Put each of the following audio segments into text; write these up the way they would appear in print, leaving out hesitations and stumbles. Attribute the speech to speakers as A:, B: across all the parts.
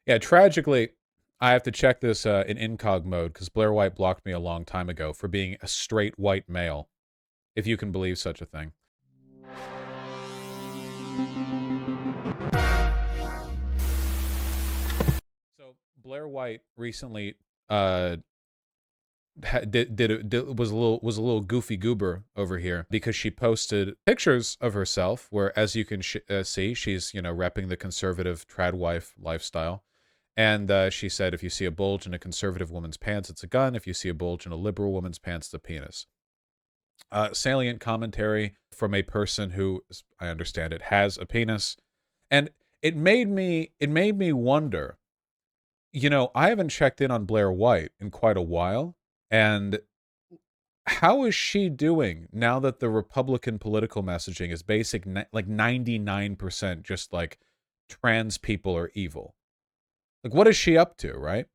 A: Yeah, tragically, I have to check this in incog mode because Blaire White blocked me a long time ago for being a straight white male, if you can believe such a thing. So Blaire White recently was a little goofy goober over here because she posted pictures of herself where, as you can see, she's repping the conservative trad wife lifestyle. And she said, if you see a bulge in a conservative woman's pants, it's a gun. If you see a bulge in a liberal woman's pants, it's a penis. Salient commentary from a person who, as I understand it, has a penis. And it made me wonder, I haven't checked in on Blaire White in quite a while. And how is she doing now that the Republican political messaging is like 99% just like trans people are evil? Like, what is she up to, right?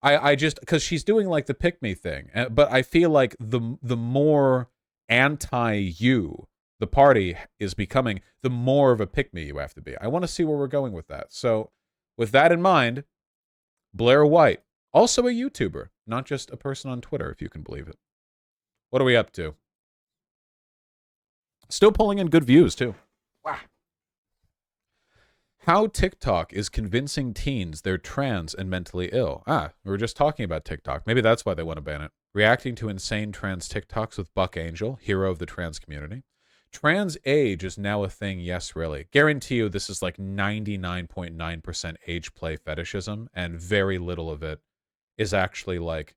A: I just, because she's doing like the pick me thing, but I feel like the more anti you the party is becoming, the more of a pick me you have to be. I want to see where we're going with that. So, with that in mind, Blaire White, also a YouTuber, not just a person on Twitter, if you can believe it. What are we up to? Still pulling in good views, too. Wow. How TikTok is convincing teens they're trans and mentally ill. We were just talking about TikTok. Maybe that's why they want to ban it. Reacting to insane trans TikToks with Buck Angel, hero of the trans community. Trans age is now a thing, yes, really. Guarantee you this is like 99.9% age play fetishism, and very little of it is actually like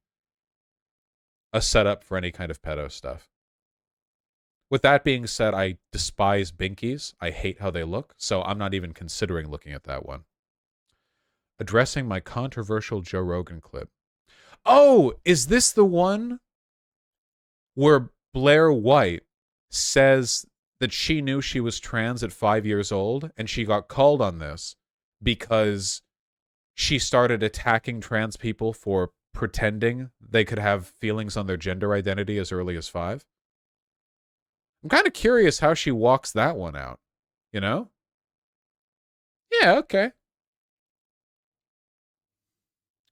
A: a setup for any kind of pedo stuff. With that being said, I despise binkies. I hate how they look, so I'm not even considering looking at that one. Addressing my controversial Joe Rogan clip. Oh, is this the one where Blaire White says that she knew she was trans at 5 years old, and she got called on this because she started attacking trans people for pretending they could have feelings on their gender identity as early as 5? I'm kind of curious how she walks that one out, you know? Yeah, okay.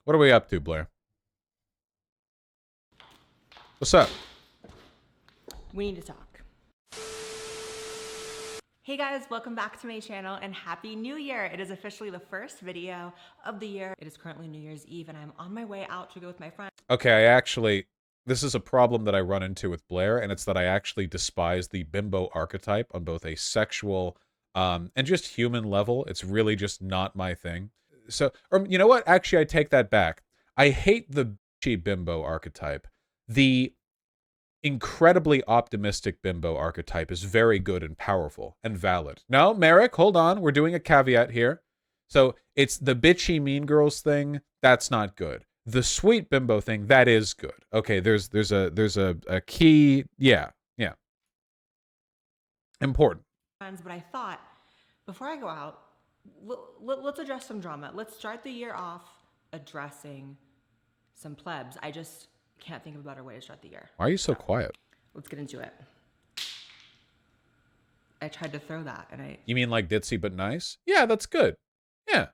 A: What are we up to, Blaire? What's up?
B: We need to talk. Hey guys, welcome back to my channel and Happy New Year. It is officially the first video of the year. It is currently New Year's Eve and I'm on my way out to go with my friend.
A: Okay, this is a problem that I run into with Blaire, and it's that I actually despise the bimbo archetype on both a sexual and just human level. It's really just not my thing. So, or you know what? Actually, I take that back. I hate the bitchy bimbo archetype. The incredibly optimistic bimbo archetype is very good and powerful and valid. No, Merrick, hold on. We're doing a caveat here. So it's the bitchy mean girls thing. That's not good. The sweet bimbo thing, that is good. Okay, there's a key. Yeah. Important.
B: But I thought before I go out, let's address some drama. Let's start the year off addressing some plebs. I just can't think of a better way to start the year.
A: Why are you so quiet?
B: Let's get into it. I tried to throw that and
A: You mean like ditzy but nice? Yeah, that's good. Yeah.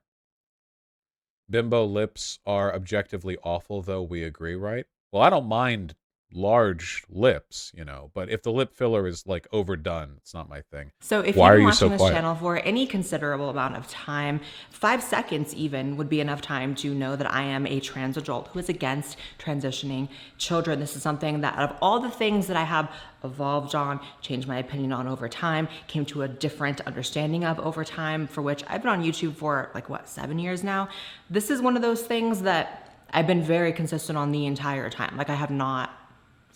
A: Bimbo lips are objectively awful, though, we agree, right? Well, I don't mind large lips, but if the lip filler is like overdone, it's not my thing.
B: So if you've been watching this channel for any considerable amount of time, 5 seconds even would be enough time to know that I am a trans adult who is against transitioning children. This is something that out of all the things that I have evolved on, changed my opinion on over time, came to a different understanding of over time, for which I've been on YouTube for 7 years now. This is one of those things that I've been very consistent on the entire time. I have not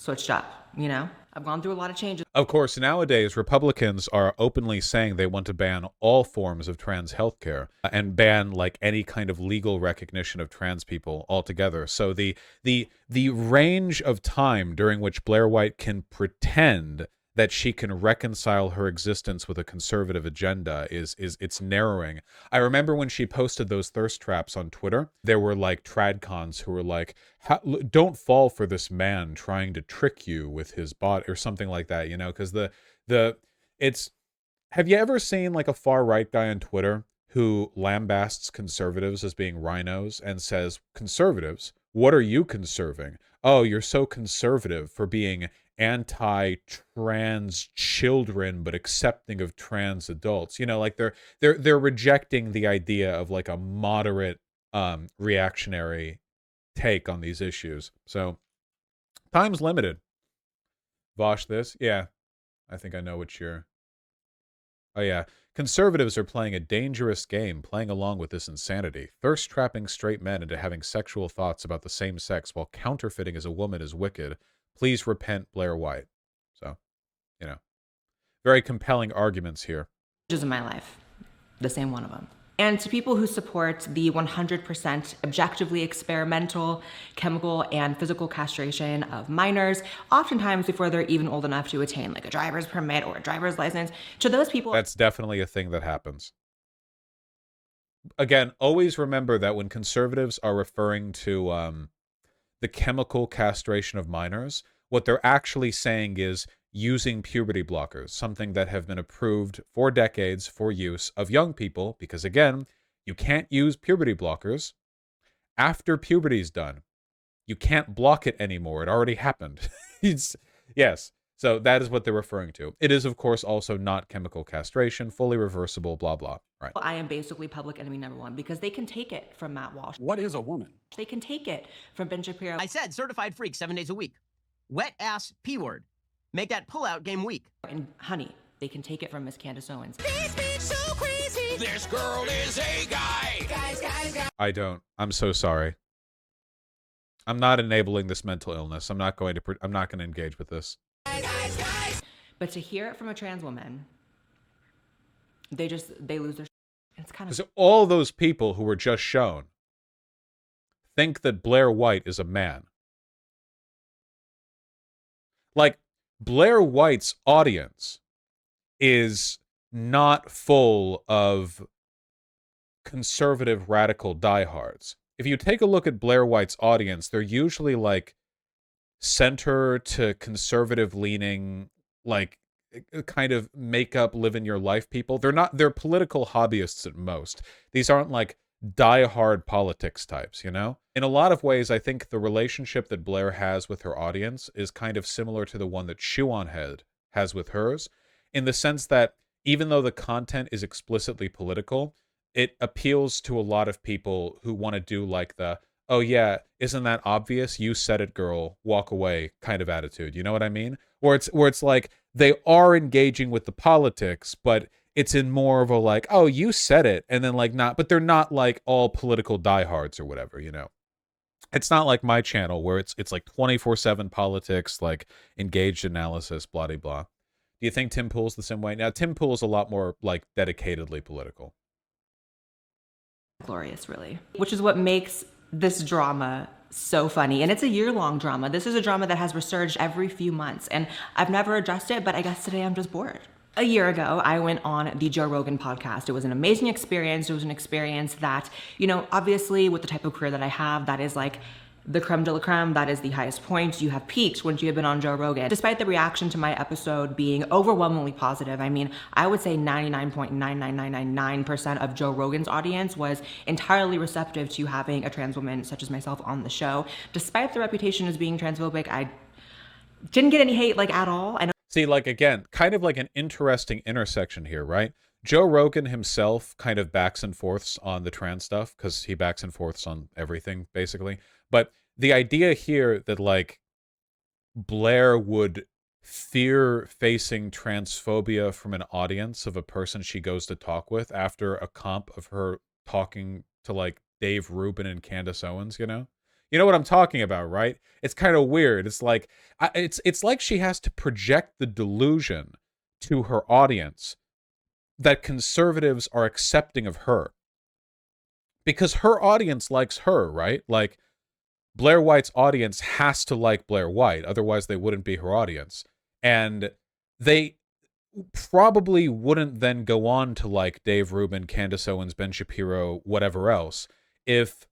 B: switched up, I've gone through a lot of changes.
A: Of course, nowadays, Republicans are openly saying they want to ban all forms of trans healthcare and ban any kind of legal recognition of trans people altogether. So the range of time during which Blaire White can pretend that she can reconcile her existence with a conservative agenda it's narrowing. I remember when she posted those thirst traps on Twitter, there were tradcons who were like, don't fall for this man trying to trick you with his bot or something like that, because have you ever seen a far right guy on Twitter who lambasts conservatives as being rhinos and says, conservatives, what are you conserving? Oh, you're so conservative for being anti-trans children but accepting of trans adults. You know, like they're rejecting the idea of like a moderate reactionary take on these issues. So time's limited. Vaush this? Yeah. I think I know what you're... Oh yeah. Conservatives are playing a dangerous game, playing along with this insanity. Thirst-trapping straight men into having sexual thoughts about the same sex while counterfeiting as a woman is wicked. Please repent, Blaire White. So, you know, very compelling arguments here.
B: Of my life, the same one of them. And to people who support the 100% objectively experimental chemical and physical castration of minors, oftentimes before they're even old enough to attain like a driver's permit or a driver's license, to those people...
A: That's definitely a thing that happens. Again, always remember that when conservatives are referring to the chemical castration of minors, what they're actually saying is using puberty blockers, something that have been approved for decades for use of young people, because again, you can't use puberty blockers after puberty's done. You can't block it anymore. It already happened. Yes. So that is what they're referring to. It is, of course, also not chemical castration, fully reversible, blah, blah. Right.
B: I am basically public enemy number one because they can take it from Matt Walsh.
C: What is a woman?
B: They can take it from Ben Shapiro.
D: I said certified freak 7 days a week. Wet ass P word. Make that pull-out game weak.
B: And honey, they can take it from Miss Candace Owens.
E: This bitch so crazy.
C: This girl is a guy.
E: Guys.
A: I don't. I'm so sorry. I'm not enabling this mental illness. I'm not going to engage with this.
E: Guys.
B: But to hear it from a trans woman, they lose their... It's kind of...
A: Because all those people who were just shown think that Blaire White is a man. Like, Blaire White's audience is not full of conservative radical diehards. If you take a look at Blaire White's audience, they're usually like center to conservative leaning, like kind of make up, live in your life people. They're political hobbyists at most. These aren't like diehard politics types, you know? In a lot of ways, I think the relationship that Blaire has with her audience is kind of similar to the one that Shuon Head has with hers, in the sense that even though the content is explicitly political, it appeals to a lot of people who want to do like the, oh yeah, isn't that obvious? You said it, girl, walk away kind of attitude. You know what I mean? Where it's like they are engaging with the politics, but it's in more of a like, oh, you said it, and then like not, but they're not like all political diehards or whatever, you know. It's not like my channel where it's like 24/7 politics, like engaged analysis, blah blah blah. Do you think Tim Pool's the same way? Now Tim Pool's a lot more like dedicatedly political.
B: Glorious, really. Which is what makes this drama so funny. And it's a year-long drama. This is a drama that has resurged every few months. And I've never addressed it, but I guess today I'm just bored. A year ago, I went on the Joe Rogan podcast. It was an amazing experience. It was an experience that, you know, obviously with the type of career that I have, that is like the creme de la creme, that is the highest point. You have peaked once you have been on Joe Rogan. Despite the reaction to my episode being overwhelmingly positive, I mean, I would say 99.99999% of Joe Rogan's audience was entirely receptive to having a trans woman such as myself on the show. Despite the reputation as being transphobic, I didn't get any hate like at all.
A: See, like, again, kind of like an interesting intersection here, right? Joe Rogan himself kind of backs and forths on the trans stuff because he backs and forths on everything, basically. But the idea here that, like, Blaire would fear facing transphobia from an audience of a person she goes to talk with after a comp of her talking to, like, Dave Rubin and Candace Owens, you know? You know what I'm talking about, right? It's kind of weird. It's like it's like she has to project the delusion to her audience that conservatives are accepting of her. Because her audience likes her, right? Like, Blaire White's audience has to like Blaire White, otherwise they wouldn't be her audience. And they probably wouldn't then go on to like Dave Rubin, Candace Owens, Ben Shapiro, whatever else, if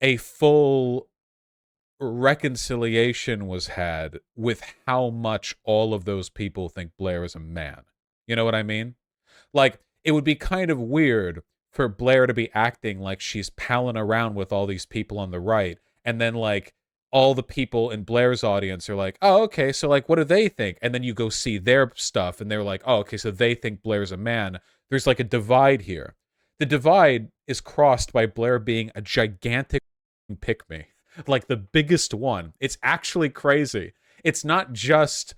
A: a full reconciliation was had with how much all of those people think Blaire is a man. You know what I mean? Like, it would be kind of weird for Blaire to be acting like she's palling around with all these people on the right, and then like all the people in Blaire's audience are like, oh, okay, so like what do they think? And then you go see their stuff and they're like, oh, okay, so they think Blaire's a man. There's like a divide here. The divide is crossed by Blaire being a gigantic pick-me, like the biggest one. It's actually crazy. It's not just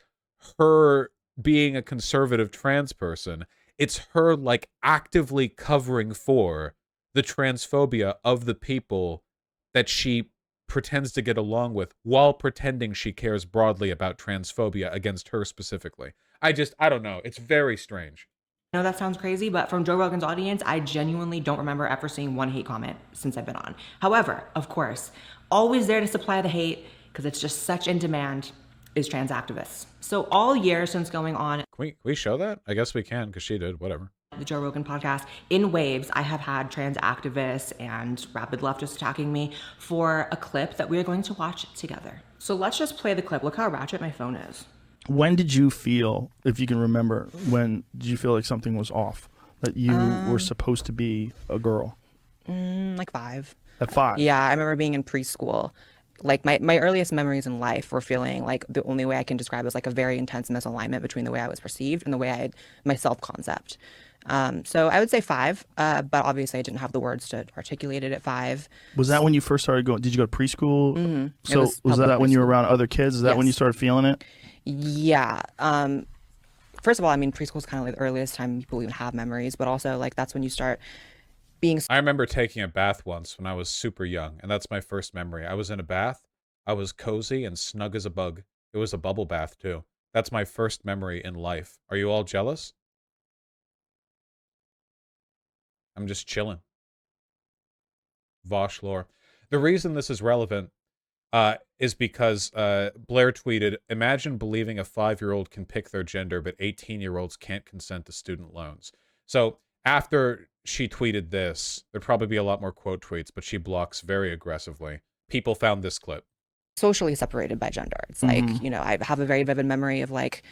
A: her being a conservative trans person. It's her like actively covering for the transphobia of the people that she pretends to get along with while pretending she cares broadly about transphobia against her specifically. I don't know. It's very strange.
B: I know that sounds crazy, but from Joe Rogan's audience, I genuinely don't remember ever seeing one hate comment since I've been on. However, of course, always there to supply the hate, because it's just such in demand, is trans activists. So all year since going on
A: Can we show that? I guess we can, because she did. Whatever.
B: the Joe Rogan podcast, in waves, I have had trans activists and rabid leftists attacking me for a clip that we are going to watch together. So let's just play the clip. Look how ratchet my phone is.
F: When did you feel, if you can remember, when did you feel like something was off? That you were supposed to be a girl?
G: Like 5.
F: At 5?
G: Yeah, I remember being in preschool. Like my earliest memories in life were feeling like the only way I can describe it is like a very intense misalignment between the way I was perceived and the way I had my self-concept. So I would say 5, but obviously I didn't have the words to articulate it at 5.
F: Was that when you first started going? Did you go to preschool?
G: Mm-hmm.
F: So was that when you were around other kids? Is that when you started feeling it?
G: Yeah. First of all, I mean, preschool is kind of like the earliest time people even have memories, but also like that's when you start being.
A: I remember taking a bath once when I was super young, and that's my first memory. I was in a bath. I was cozy and snug as a bug. It was a bubble bath too. That's my first memory in life. Are you all jealous? I'm just chilling. Vaush lore. The reason this is relevant is because Blaire tweeted, imagine believing a 5-year-old can pick their gender, but 18-year-olds can't consent to student loans. So after she tweeted this, there'd probably be a lot more quote tweets, but she blocks very aggressively. People found this clip.
G: Socially separated by gender. It's like, you know, I have a very vivid memory of like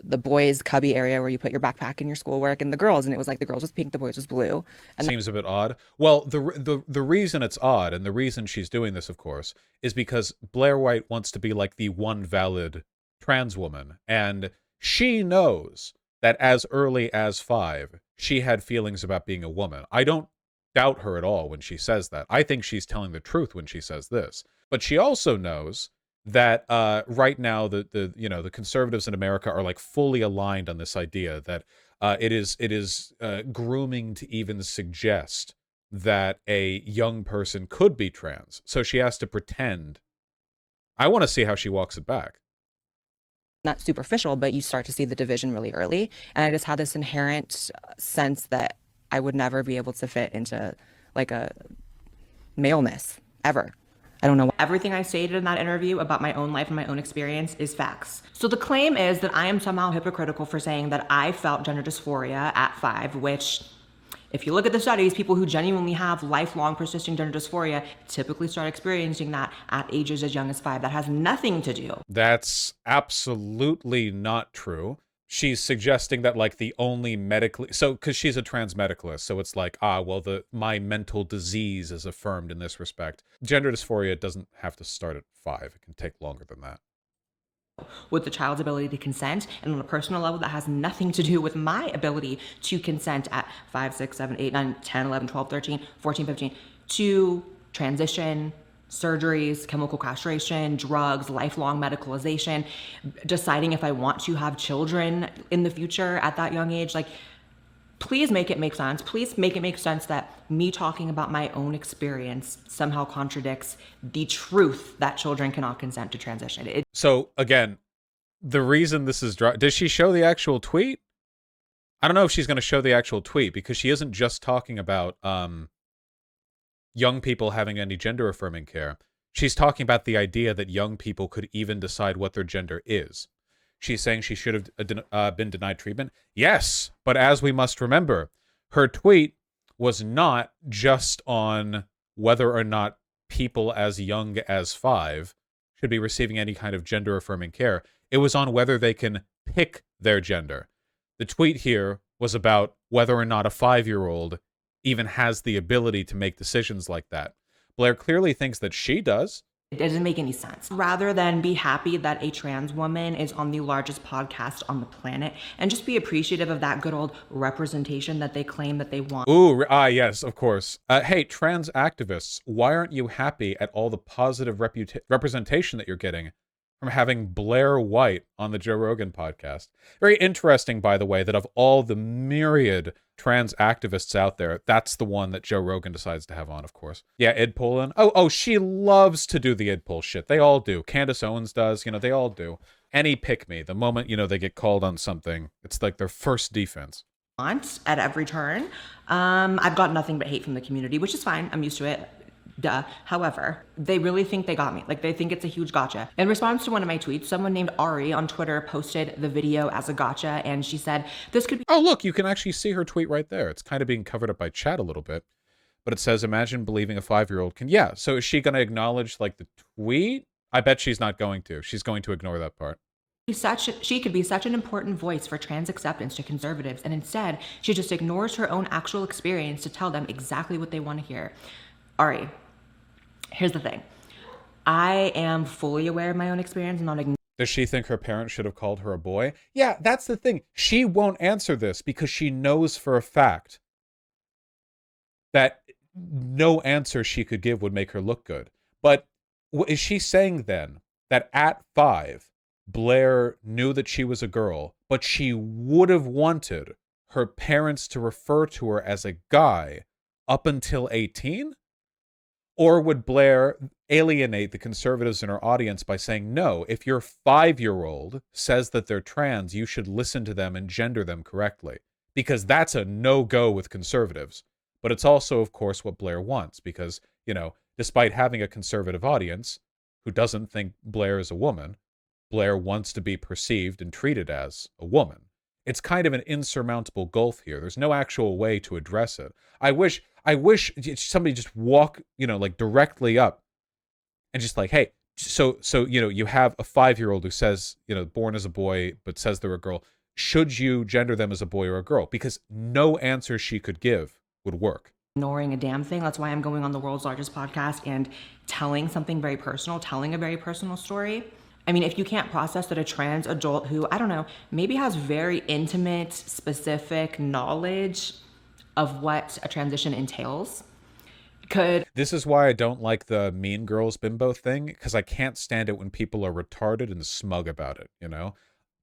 G: the boys' cubby area where you put your backpack and your schoolwork, and the girls, and it was like the girls was pink, the boys was blue. And
A: seems a bit odd. Well, the reason it's odd, and the reason she's doing this, of course, is because Blaire White wants to be like the one valid trans woman, and she knows that as early as 5, she had feelings about being a woman. I don't doubt her at all when she says that. I think she's telling the truth when she says this. But she also knows that right now the conservatives in America are like fully aligned on this idea that it is grooming to even suggest that a young person could be trans. So she has to pretend. I want to see how she walks it back.
G: not superficial, but you start to see the division really early. And I just had this inherent sense that I would never be able to fit into like a maleness ever. I don't know.
B: Everything I stated in that interview about my own life and my own experience is facts. So the claim is that I am somehow hypocritical for saying that I felt gender dysphoria at 5, which, if you look at the studies, people who genuinely have lifelong persisting gender dysphoria typically start experiencing that at ages as young as 5. That has nothing to do.
A: That's absolutely not true. She's suggesting that like the only medically, so because she's a trans medicalist, so it's like, well, my mental disease is affirmed in this respect. Gender dysphoria doesn't have to start at 5. It can take longer than that.
B: With the child's ability to consent, and on a personal level, that has nothing to do with my ability to consent at 5, 6, 7, 8, 9, 10, 11, 12, 13, 14, 15, to transition, surgeries, chemical castration, drugs, lifelong medicalization, deciding if I want to have children in the future at that young age. Like, please make it make sense. Please make it make sense that me talking about my own experience somehow contradicts the truth that children cannot consent to transition.
A: So again, the reason this is does she show the actual tweet? I don't know if she's going to show the actual tweet, because she isn't just talking about young people having any gender affirming care. She's talking about the idea that young people could even decide what their gender is. She's saying she should have been denied treatment. Yes, but as we must remember, her tweet was not just on whether or not people as young as 5 should be receiving any kind of gender affirming care. It was on whether they can pick their gender. The tweet here was about whether or not a 5-year-old even has the ability to make decisions like that. Blaire clearly thinks that she does.
B: It doesn't make any sense. Rather than be happy that a trans woman is on the largest podcast on the planet and just be appreciative of that good old representation that they claim that they want.
A: Ooh, yes, of course. Hey, trans activists, why aren't you happy at all the positive representation that you're getting from having Blaire White on the Joe Rogan podcast? Very interesting, by the way, that of all the myriad trans activists out there, that's the one that Joe Rogan decides to have on, of course. Yeah, Id Pollin. Oh, she loves to do the Id Poll shit. They all do. Candace Owens does. They all do. Any pick me. The moment, they get called on something, it's like their first defense.
B: At every turn. I've got nothing but hate from the community, which is fine. I'm used to it. Duh. However, they really think they got me. Like, they think it's a huge gotcha. In response to one of my tweets, someone named Ari on Twitter posted the video as a gotcha, and she said, this could be—
A: Oh, look, you can actually see her tweet right there. It's kind of being covered up by chat a little bit. But it says, imagine believing a 5-year-old can. Yeah, so is she going to acknowledge, like, the tweet? I bet she's not going to. She's going to ignore that part.
B: She could be such an important voice for trans acceptance to conservatives, and instead, she just ignores her own actual experience to tell them exactly what they want to hear. Ari, here's the thing. I am fully aware of my own experience and not ignoring.
A: Does she think her parents should have called her a boy? Yeah, that's the thing. She won't answer this because she knows for a fact that no answer she could give would make her look good. But is she saying then that at 5, Blaire knew that she was a girl, but she would have wanted her parents to refer to her as a guy up until 18? Or would Blaire alienate the conservatives in her audience by saying, no, if your 5-year-old says that they're trans, you should listen to them and gender them correctly? Because that's a no-go with conservatives. But it's also, of course, what Blaire wants, because, despite having a conservative audience who doesn't think Blaire is a woman, Blaire wants to be perceived and treated as a woman. It's kind of an insurmountable gulf here. There's no actual way to address it. I wish somebody just walk, like directly up and just like, hey, so you have a 5-year-old who says, born as a boy, but says they're a girl. Should you gender them as a boy or a girl? Because no answer she could give would work.
B: Ignoring a damn thing. That's why I'm going on the world's largest podcast and telling something very personal, telling a very personal story. I mean, if you can't process that a trans adult who, I don't know, maybe has very intimate, specific knowledge of what a transition entails, could...
A: This is why I don't like the Mean Girls bimbo thing, because I can't stand it when people are retarded and smug about it,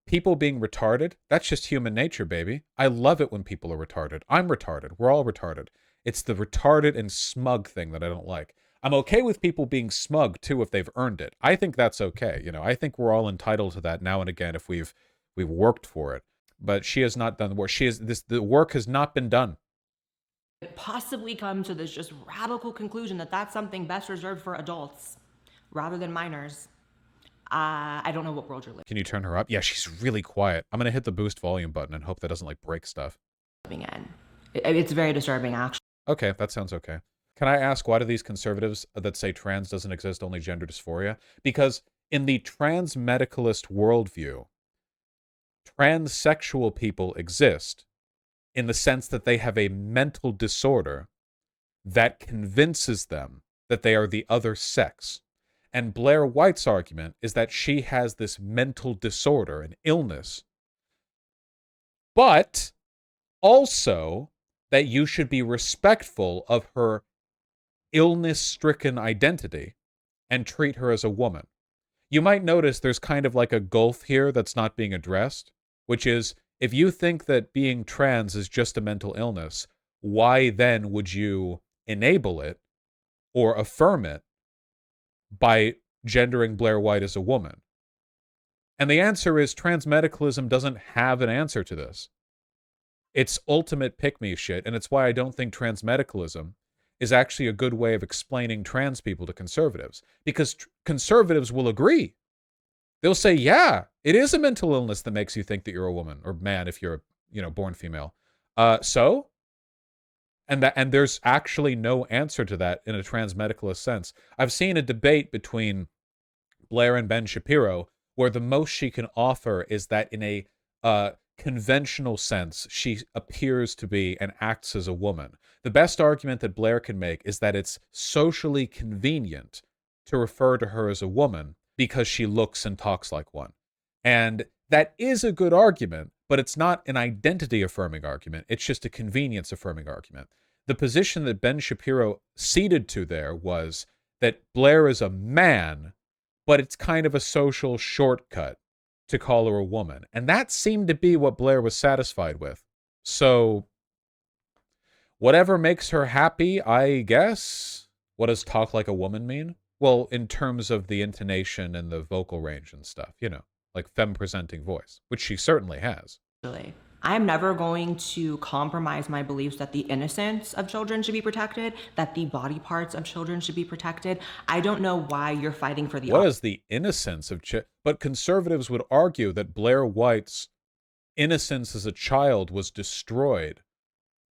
A: People being retarded, that's just human nature, baby. I love it when people are retarded. I'm retarded. We're all retarded. It's the retarded and smug thing that I don't like. I'm okay with people being smug, too, if they've earned it. I think that's okay. I think we're all entitled to that now and again if we've worked for it. But she has not done the work. The work has not been done.
B: Possibly come to this just radical conclusion that that's something best reserved for adults rather than minors. I don't know what world you're
A: Can you turn her up? Yeah, she's really quiet. I'm going to hit the boost volume button and hope that doesn't, break stuff.
B: living in. It's very disturbing, actually.
A: Okay, that sounds okay. Can I ask, why do these conservatives that say trans doesn't exist, only gender dysphoria? Because in the trans medicalist worldview, transsexual people exist in the sense that they have a mental disorder that convinces them that they are the other sex. And Blaire White's argument is that she has this mental disorder, an illness, but also that you should be respectful of her illness-stricken identity and treat her as a woman. You might notice there's kind of like a gulf here that's not being addressed, which is, if you think that being trans is just a mental illness, why then would you enable it or affirm it by gendering Blaire White as a woman? And the answer is transmedicalism doesn't have an answer to this. It's ultimate pick-me shit, and it's why I don't think transmedicalism is actually a good way of explaining trans people to conservatives, because conservatives will agree. They'll say, yeah, it is a mental illness that makes you think that you're a woman, or man if you're, born female. So? And there's actually no answer to that in a transmedicalist sense. I've seen a debate between Blaire and Ben Shapiro where the most she can offer is that in a conventional sense, she appears to be and acts as a woman. The best argument that Blaire can make is that it's socially convenient to refer to her as a woman because she looks and talks like one. And that is a good argument, but it's not an identity-affirming argument. It's just a convenience-affirming argument. The position that Ben Shapiro ceded to there was that Blaire is a man, but it's kind of a social shortcut to call her a woman. And that seemed to be what Blaire was satisfied with. So, whatever makes her happy, I guess. What does talk like a woman mean? Well, in terms of the intonation and the vocal range and stuff, you know, like femme-presenting voice, which she certainly has.
B: Really. I am never going to compromise my beliefs that the innocence of children should be protected, that the body parts of children should be protected. I don't know why you're fighting for the...
A: What is the innocence of But conservatives would argue that Blaire White's innocence as a child was destroyed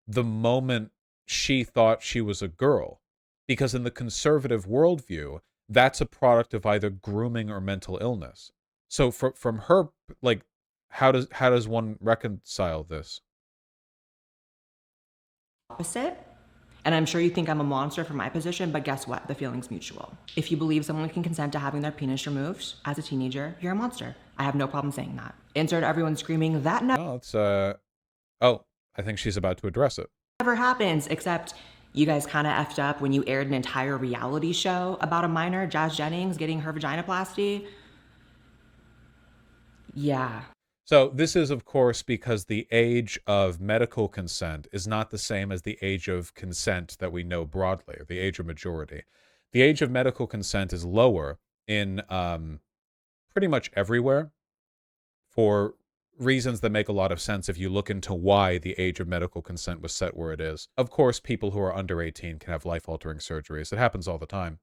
A: the moment she thought she was a girl. Because in the conservative worldview, that's a product of either grooming or mental illness. So from her, like, how does one reconcile this?
B: Opposite. And I'm sure you think I'm a monster for my position, but guess what? The feeling's mutual. If you believe someone can consent to having their penis removed as a teenager, you're a monster. I have no problem saying that. Insert everyone screaming, that
A: Oh, it's, oh, I think she's about to address it.
B: never happens, except you guys kind of effed up when you aired an entire reality show about a minor, Jazz Jennings, getting her vaginoplasty. Yeah.
A: So this is, of course, because the age of medical consent is not the same as the age of consent that we know broadly, or the age of majority. The age of medical consent is lower in pretty much everywhere for reasons that make a lot of sense if you look into why the age of medical consent was set where it is. Of course, people who are under 18 can have life-altering surgeries. It happens all the time.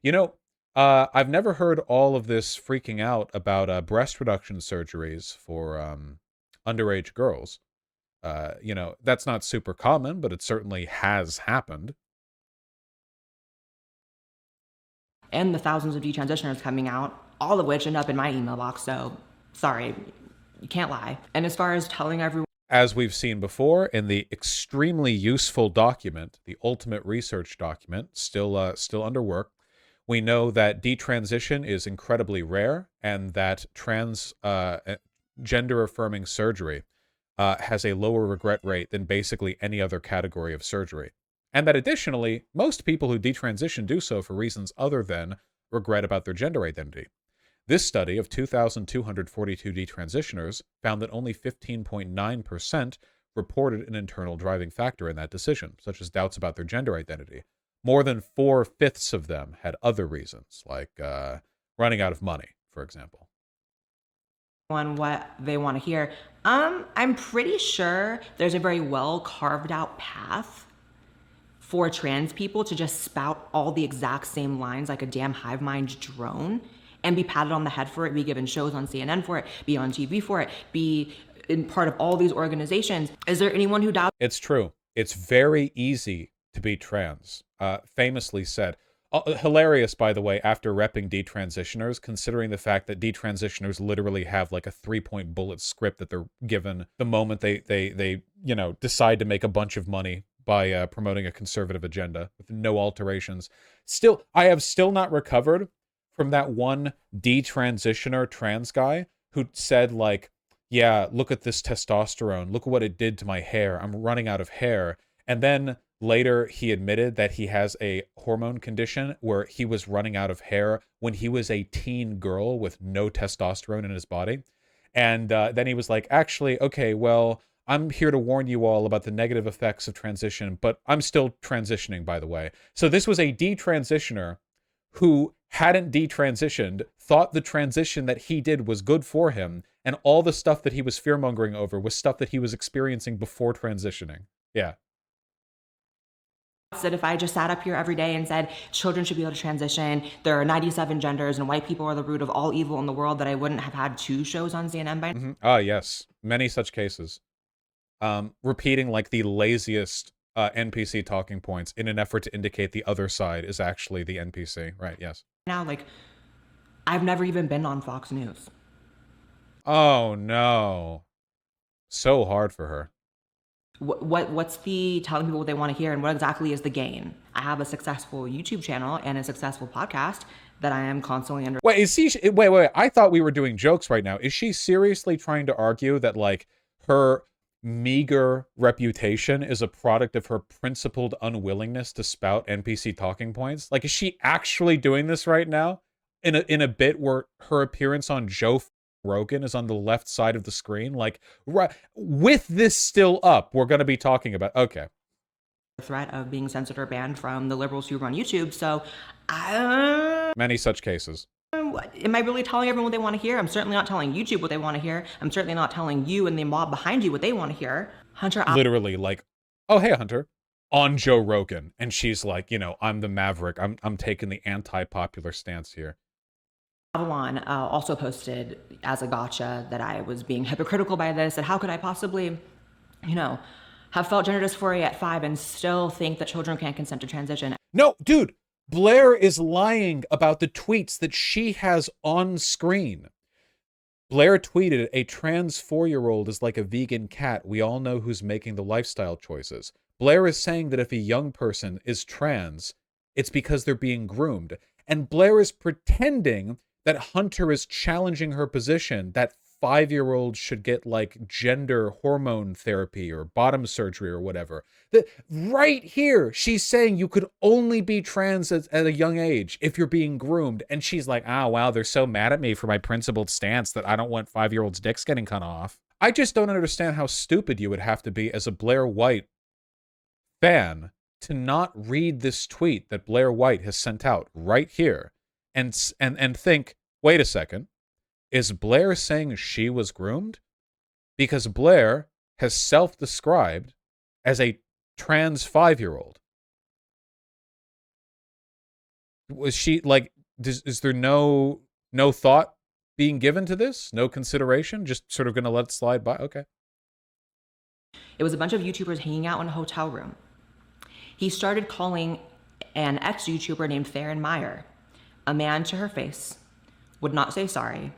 A: You know, I've never heard all of this freaking out about breast reduction surgeries for underage girls. You know, that's not super common, but it certainly has happened.
B: And the thousands of detransitioners coming out, all of which end up in my email box, so sorry, you can't lie. And as far as telling everyone...
A: As we've seen before in the extremely useful document, the ultimate research document, still under work, we know that detransition is incredibly rare and that gender-affirming surgery has a lower regret rate than basically any other category of surgery. And that additionally, most people who detransition do so for reasons other than regret about their gender identity. This study of 2,242 detransitioners found that only 15.9% reported an internal driving factor in that decision, such as doubts about their gender identity. More than 4/5 of them had other reasons, like running out of money, for example.
B: On what they want to hear. I'm pretty sure there's a very well carved out path for trans people to just spout all the exact same lines like a damn hive mind drone and be patted on the head for it, be given shows on CNN for it, be on TV for it, be in part of all these organizations. Is there anyone who doubts?
A: It's true. It's very easy to be trans. Famously said. Hilarious, by the way, after repping detransitioners, considering the fact that detransitioners literally have like a 3-point bullet script that they're given the moment they you know, decide to make a bunch of money by promoting a conservative agenda with no alterations. Still, I have still not recovered from that one detransitioner trans guy who said, like, yeah, look at this testosterone. Look at what it did to my hair. I'm running out of hair. And then later he admitted that he has a hormone condition where he was running out of hair when he was a teen girl with no testosterone in his body. And then he was like, actually, okay, well, I'm here to warn you all about the negative effects of transition, but I'm still transitioning, by the way. So this was a detransitioner who hadn't detransitioned, thought the transition that he did was good for him, and all the stuff that he was fear-mongering over was stuff that he was experiencing before transitioning. Yeah.
B: That if I just sat up here every day and said children should be able to transition, there are 97 genders and white people are the root of all evil in the world, that I wouldn't have had 2 shows on CNN by now.
A: Ah, yes. Many such cases. Repeating like the laziest NPC talking points in an effort to indicate the other side is actually the NPC. Right, yes.
B: Now, like, I've never even been on Fox News.
A: Oh, no. So hard for her.
B: What's the telling people what they want to hear, and what exactly is the gain? I have a successful YouTube channel and a successful podcast that I am constantly under.
A: Wait, wait. I thought we were doing jokes right now. Is she seriously trying to argue that like her meager reputation is a product of her principled unwillingness to spout NPC talking points? Like, is she actually doing this right now in a bit where her appearance on Joe Rogan is on the left side of the screen? Like, right, with this still up, we're going to be talking about, okay.
B: Threat of being censored or banned from the liberals who run YouTube. So,
A: many such cases.
B: Am I really telling everyone what they want to hear? I'm certainly not telling YouTube what they want to hear. I'm certainly not telling you and the mob behind you what they want to hear. Hunter,
A: literally, like, oh hey Hunter, on Joe Rogan, and she's like, you know, I'm the maverick. I'm taking the anti-popular stance here.
B: Avalon also posted as a gotcha that I was being hypocritical by this, and how could I possibly, you know, have felt gender dysphoria at 5 and still think that children can't consent to transition.
A: No, dude, Blaire is lying about the tweets that she has on screen. Blaire tweeted, a trans 4-year-old is like a vegan cat. We all know who's making the lifestyle choices. Blaire is saying that if a young person is trans, it's because they're being groomed. And Blaire is pretending that Hunter is challenging her position that 5-year-olds should get like gender hormone therapy or bottom surgery or whatever. Right here, she's saying you could only be trans at a young age if you're being groomed. And she's like, oh, wow, they're so mad at me for my principled stance that I don't want 5-year-olds' dicks getting cut off. I just don't understand how stupid you would have to be as a Blaire White fan to not read this tweet that Blaire White has sent out right here and think, wait a second, is Blaire saying she was groomed? Because Blaire has self-described as a trans 5-year-old. Was she like, is there no thought being given to this? No consideration? Just sort of going to let it slide by? Okay.
B: It was a bunch of YouTubers hanging out in a hotel room. He started calling an ex-YouTuber named Theron Meyer a man to her face, would not say sorry,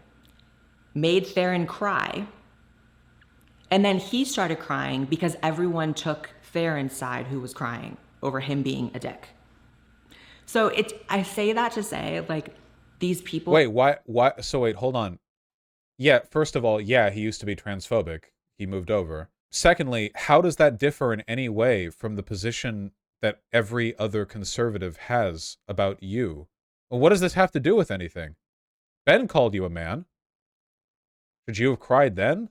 B: made Theron cry, and then he started crying because everyone took Theron's side who was crying over him being a dick. So I say that to say, like, these people...
A: Wait, why? So wait, hold on. Yeah, first of all, yeah, he used to be transphobic. He moved over. Secondly, how does that differ in any way from the position that every other conservative has about you? Well, what does this have to do with anything? Ben called you a man. Should you have cried then?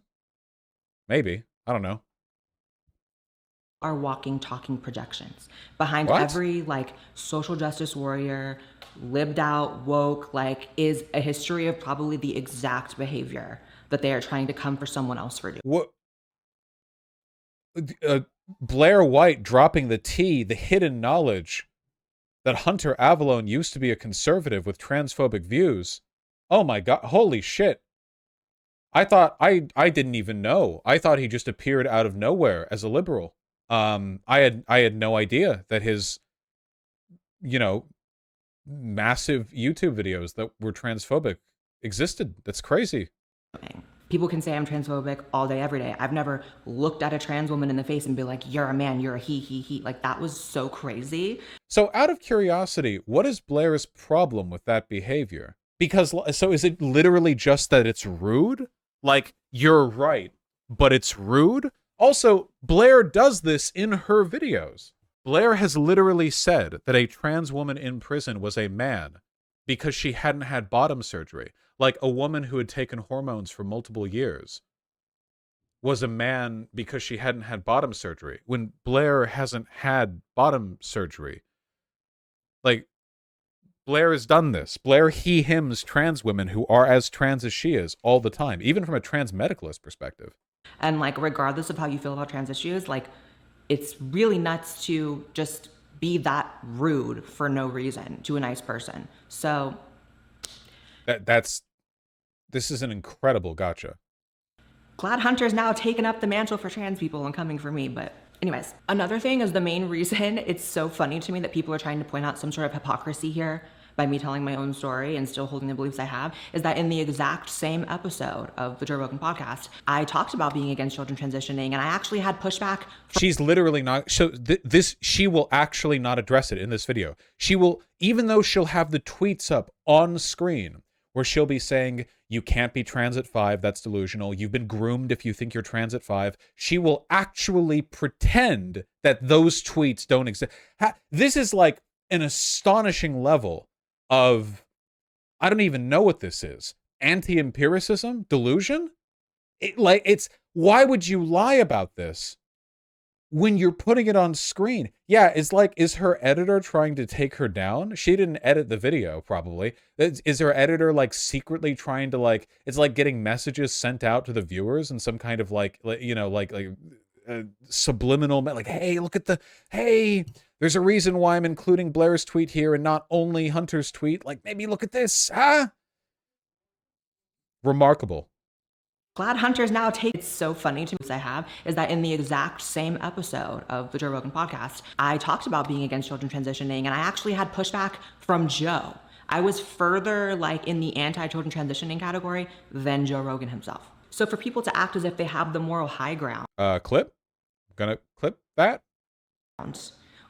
A: Maybe. I don't know.
B: Are walking, talking projections. Behind
A: What?
B: every, like, social justice warrior, lived out, woke, like, is a history of probably the exact behavior that they are trying to come for someone else for doing.
A: What? Blaire White dropping the tea, the hidden knowledge that Hunter Avallone used to be a conservative with transphobic views. Oh my God, holy shit. I thought, I didn't even know. I thought he just appeared out of nowhere as a liberal. I had no idea that his, you know, massive YouTube videos that were transphobic existed. That's crazy.
B: People can say I'm transphobic all day, every day. I've never looked at a trans woman in the face and be like, you're a man, you're a he. Like, that was so crazy.
A: So out of curiosity, what is Blaire's problem with that behavior? Because, so is it literally just that it's rude? Like, you're right, but it's rude? Also, Blaire does this in her videos. Blaire has literally said that a trans woman in prison was a man because she hadn't had bottom surgery. Like, a woman who had taken hormones for multiple years was a man because she hadn't had bottom surgery, when Blaire hasn't had bottom surgery. Like, Blaire has done this. Blaire he-hims trans women who are as trans as she is all the time, even from a trans medicalist perspective.
B: And, like, regardless of how you feel about trans issues, like, it's really nuts to just be that rude for no reason to a nice person. So
A: this is an incredible gotcha.
B: glad Hunter's now taken up the mantle for trans people and coming for me. But anyways, another thing is the main reason it's so funny to me that people are trying to point out some sort of hypocrisy here by me telling my own story and still holding the beliefs I have is that in the exact same episode of the Joe Rogan podcast, I talked about being against children transitioning, and I actually had pushback.
A: She's literally not. So she will actually not address it in this video. She will, even though she'll have the tweets up on screen where she'll be saying, you can't be trans at 5, that's delusional. You've been groomed if you think you're trans at 5. She will actually pretend that those tweets don't exist. This is like an astonishing level of, I don't even know what this is. Anti-empiricism? Delusion? Why would you lie about this when you're putting it on screen? Yeah, it's like, is her editor trying to take her down? She didn't edit the video, probably. Is her editor like secretly trying to like, it's like getting messages sent out to the viewers in some kind of subliminal, like, hey, look at hey, there's a reason why I'm including Blaire's tweet here and not only Hunter's tweet. Like, maybe look at this, huh? Remarkable.
B: Glad Hunter's now it's so funny to me I have is that in the exact same episode of the Joe Rogan podcast, I talked about being against children transitioning, and I actually had pushback from Joe. I was further like in the anti-children transitioning category than Joe Rogan himself. So for people to act as if they have the moral high ground.
A: Clip? Gonna clip that?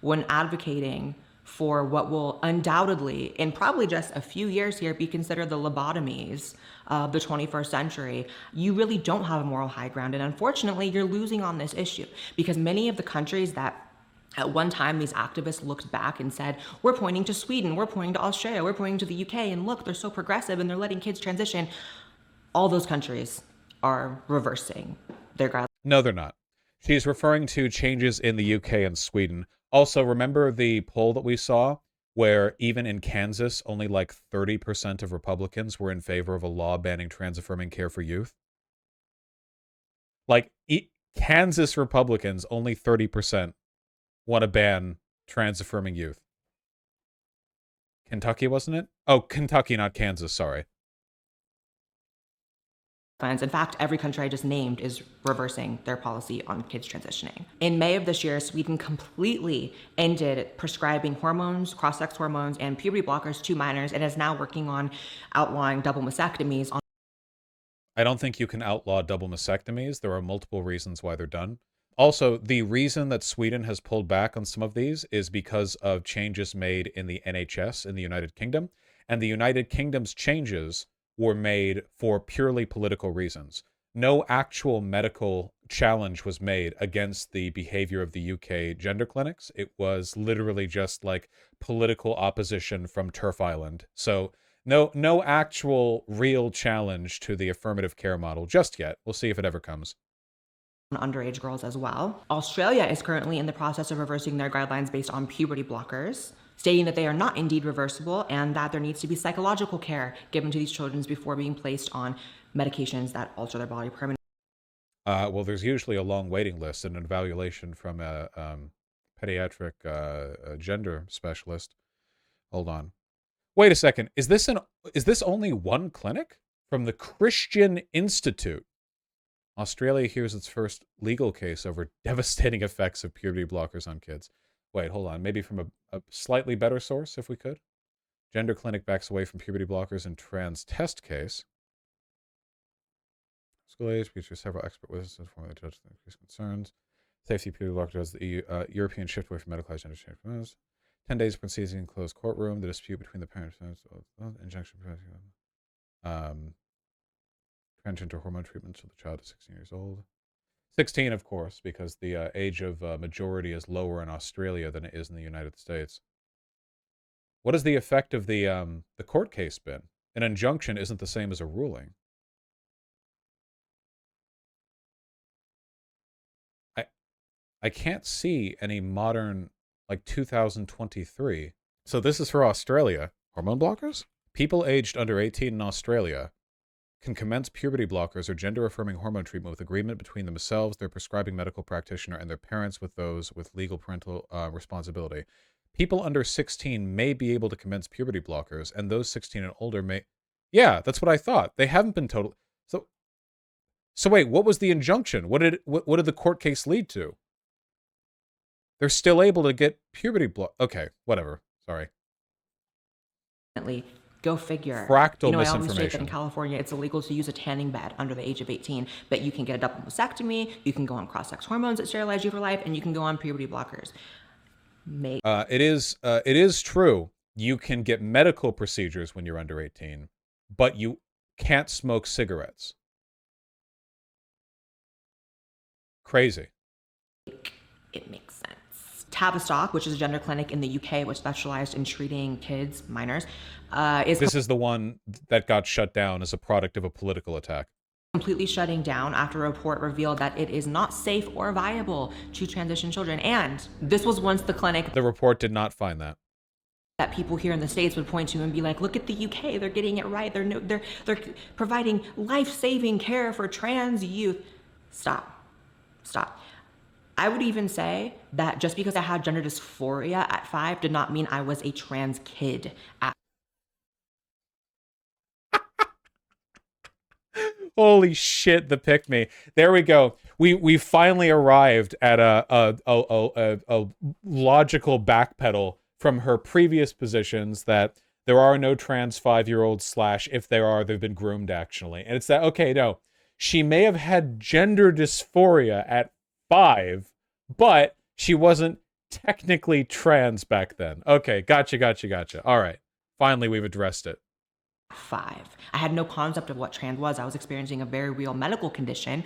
B: When advocating for what will undoubtedly, in probably just a few years here, be considered the lobotomies of the 21st century, you really don't have a moral high ground. And unfortunately, you're losing on this issue because many of the countries that at one time these activists looked back and said, we're pointing to Sweden, we're pointing to Australia, we're pointing to the UK, and look, they're so progressive and they're letting kids transition. All those countries are reversing their guidelines.
A: No, they're not. She's referring to changes in the UK and Sweden. Also, remember the poll that we saw where even in Kansas, only like 30% of Republicans were in favor of a law banning trans-affirming care for youth? Like, Kansas Republicans, only 30% want to ban trans-affirming youth. Kentucky, wasn't it? Oh, Kentucky, not Kansas, sorry.
B: In fact, every country I just named is reversing their policy on kids transitioning. In May of this year, Sweden completely ended prescribing hormones, cross-sex hormones, and puberty blockers to minors, and is now working on outlawing double mastectomies.
A: I don't think you can outlaw double mastectomies. There are multiple reasons why they're done. Also, the reason that Sweden has pulled back on some of these is because of changes made in the NHS in the United Kingdom, and the United Kingdom's changes were made for purely political reasons. No actual medical challenge was made against the behavior of the UK gender clinics. It was literally just like political opposition from Turf Island. So no actual real challenge to the affirmative care model just yet. We'll see if it ever comes.
B: Underage girls as well. Australia is currently in the process of reversing their guidelines based on puberty blockers, stating that they are not indeed reversible and that there needs to be psychological care given to these children before being placed on medications that alter their body permanently.
A: Well, there's usually a long waiting list and an evaluation from a pediatric gender specialist. Hold on. Wait a second. Is this only one clinic? From the Christian Institute. Australia hears its first legal case over devastating effects of puberty blockers on kids. Wait, hold on. Maybe from a slightly better source, if we could. Gender clinic backs away from puberty blockers in trans test case. School age features several expert witnesses informing the judge of increased concerns. Safety puberty blockers, the European shift away from medicalized gender change. 10 days proceedings in closed courtroom. The dispute between the parents injection transgender hormone treatments for the child is 16 years old. 16, of course, because the age of majority is lower in Australia than it is in the United States. What has the effect of the court case been? An injunction isn't the same as a ruling. I can't see any modern, like 2023. So this is for Australia. Hormone blockers? People aged under 18 in Australia can commence puberty blockers or gender-affirming hormone treatment with agreement between themselves, their prescribing medical practitioner, and their parents with those with legal parental responsibility. People under 16 may be able to commence puberty blockers, and those 16 and older may... Yeah, that's what I thought. They haven't been total... So wait, what was the injunction? What did the court case lead to? They're still able to get puberty block... Okay, whatever. Sorry.
B: differently. Go figure.
A: Fractal
B: I always state that in
A: misinformation.
B: California, it's illegal to use a tanning bed under the age of 18, but you can get a double mastectomy, you can go on cross-sex hormones that sterilize you for life, and you can go on puberty blockers.
A: It is true. You can get medical procedures when you're under 18, but you can't smoke cigarettes. Crazy.
B: It makes sense. Tavistock, which is a gender clinic in the UK, which specialized in treating kids, minors,
A: This is the one that got shut down as a product of a political attack.
B: Completely shutting down after a report revealed that it is not safe or viable to transition children. And this was once the clinic
A: The report did not find that.
B: that people here in the States would point to and be like, look at the UK, they're getting it right. They're providing life-saving care for trans youth. Stop. I would even say that just because I had gender dysphoria at 5 did not mean I was a trans kid at
A: Holy shit, the pick me. There we go. We finally arrived at a logical backpedal from her previous positions that there are no trans 5-year-olds / if there are, they've been groomed actually. And it's that, okay, no. She may have had gender dysphoria at 5, but she wasn't technically trans back then. Okay, gotcha. All right. Finally, we've addressed it.
B: 5. I had no concept of what trans was. I was experiencing a very real medical condition.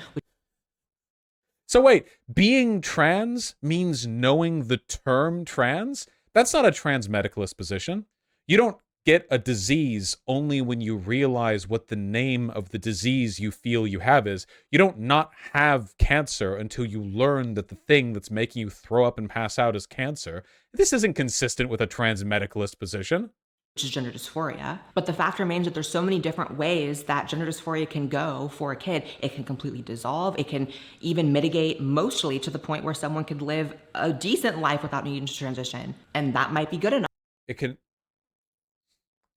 A: So wait, being trans means knowing the term trans? That's not a trans medicalist position. You don't get a disease only when you realize what the name of the disease you feel you have is. You don't not have cancer until you learn that the thing that's making you throw up and pass out is cancer. This isn't consistent with a trans medicalist position.
B: Which is gender dysphoria. But the fact remains that there's so many different ways that gender dysphoria can go for a kid. It can completely dissolve. It can even mitigate mostly to the point where someone could live a decent life without needing to transition. And that might be good enough.
A: It can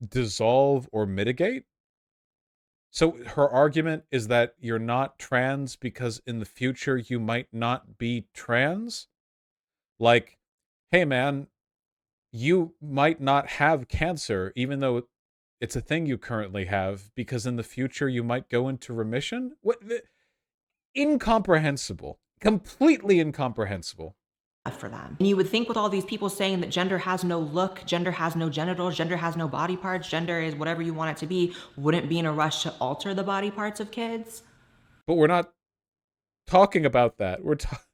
A: dissolve or mitigate? So her argument is that you're not trans because in the future you might not be trans? Like, hey man, you might not have cancer, even though it's a thing you currently have, because in the future you might go into remission? What? Incomprehensible. Completely incomprehensible.
B: For them. And you would think with all these people saying that gender has no look, gender has no genitals, gender has no body parts, gender is whatever you want it to be, wouldn't be in a rush to alter the body parts of kids?
A: But we're not talking about that.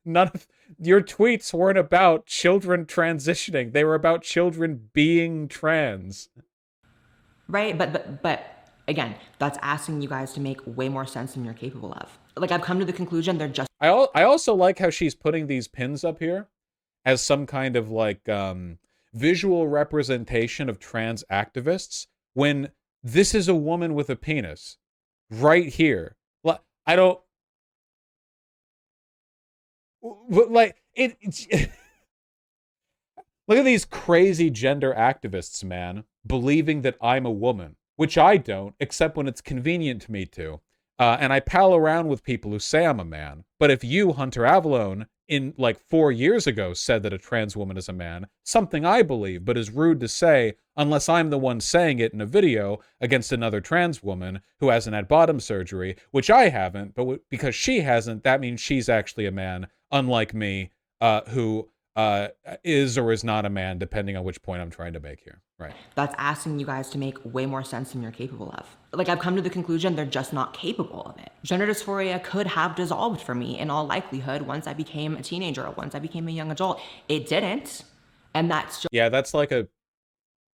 A: None of your tweets weren't about children transitioning. They were about children being trans.
B: Right, but again, that's asking you guys to make way more sense than you're capable of. Like, I've come to the conclusion they're just.
A: I also like how she's putting these pins up here as some kind of like visual representation of trans activists when this is a woman with a penis right here. I don't. Like it's look at these crazy gender activists, man, believing that I'm a woman, which I don't, except when it's convenient to me to. And I pal around with people who say I'm a man. But if you, Hunter Avalone, in like 4 years ago said that a trans woman is a man, something I believe, but is rude to say unless I'm the one saying it in a video against another trans woman who hasn't had bottom surgery, which I haven't, but because she hasn't, that means she's actually a man, unlike me, who is or is not a man, depending on which point I'm trying to make here. Right.
B: That's asking you guys to make way more sense than you're capable of. Like, I've come to the conclusion they're just not capable of it. Gender dysphoria could have dissolved for me in all likelihood once I became a teenager or once I became a young adult. It didn't. And that's just.
A: Yeah, that's like a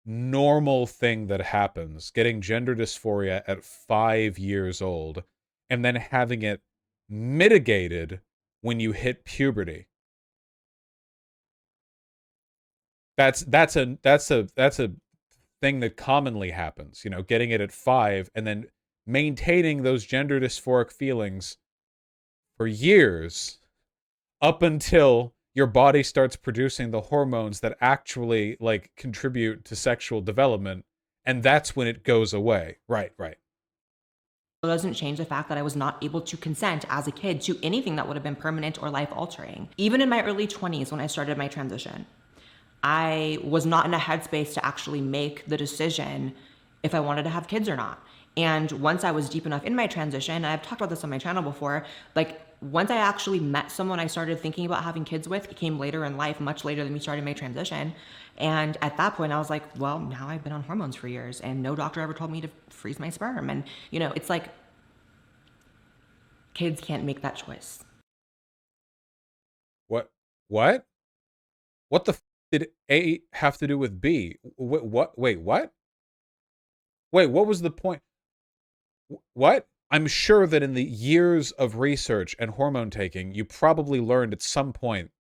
A: normal thing that happens. Getting gender dysphoria at 5 years old and then having it mitigated when you hit puberty. That's a thing that commonly happens, you know, getting it at 5 and then maintaining those gender dysphoric feelings for years up until your body starts producing the hormones that actually like contribute to sexual development, and that's when it goes away. Right.
B: It doesn't change the fact that I was not able to consent as a kid to anything that would have been permanent or life altering. Even in my early 20s when I started my transition, I was not in a headspace to actually make the decision if I wanted to have kids or not. And once I was deep enough in my transition, and I've talked about this on my channel before, like once I actually met someone I started thinking about having kids with, it came later in life, much later than me starting my transition. And at that point I was like, well, now I've been on hormones for years and no doctor ever told me to freeze my sperm. And you know, it's like kids can't make that choice.
A: What? What? What the f did A have to do with B? What? Wait, what? Wait, what was the point? What? I'm sure that in the years of research and hormone taking, you probably learned at some point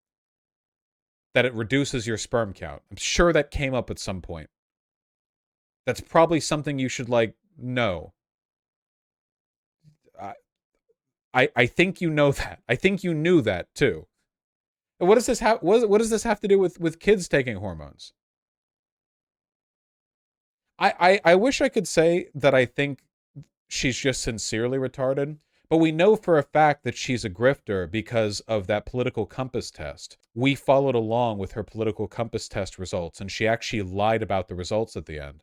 A: that it reduces your sperm count. I'm sure that came up at some point. That's probably something you should, like, know. I think you know that. I think you knew that, too. And what does this have? What does this have to do with kids taking hormones? I wish I could say that I think she's just sincerely retarded, but we know for a fact that she's a grifter because of that political compass test. We followed along with her political compass test results, and she actually lied about the results at the end.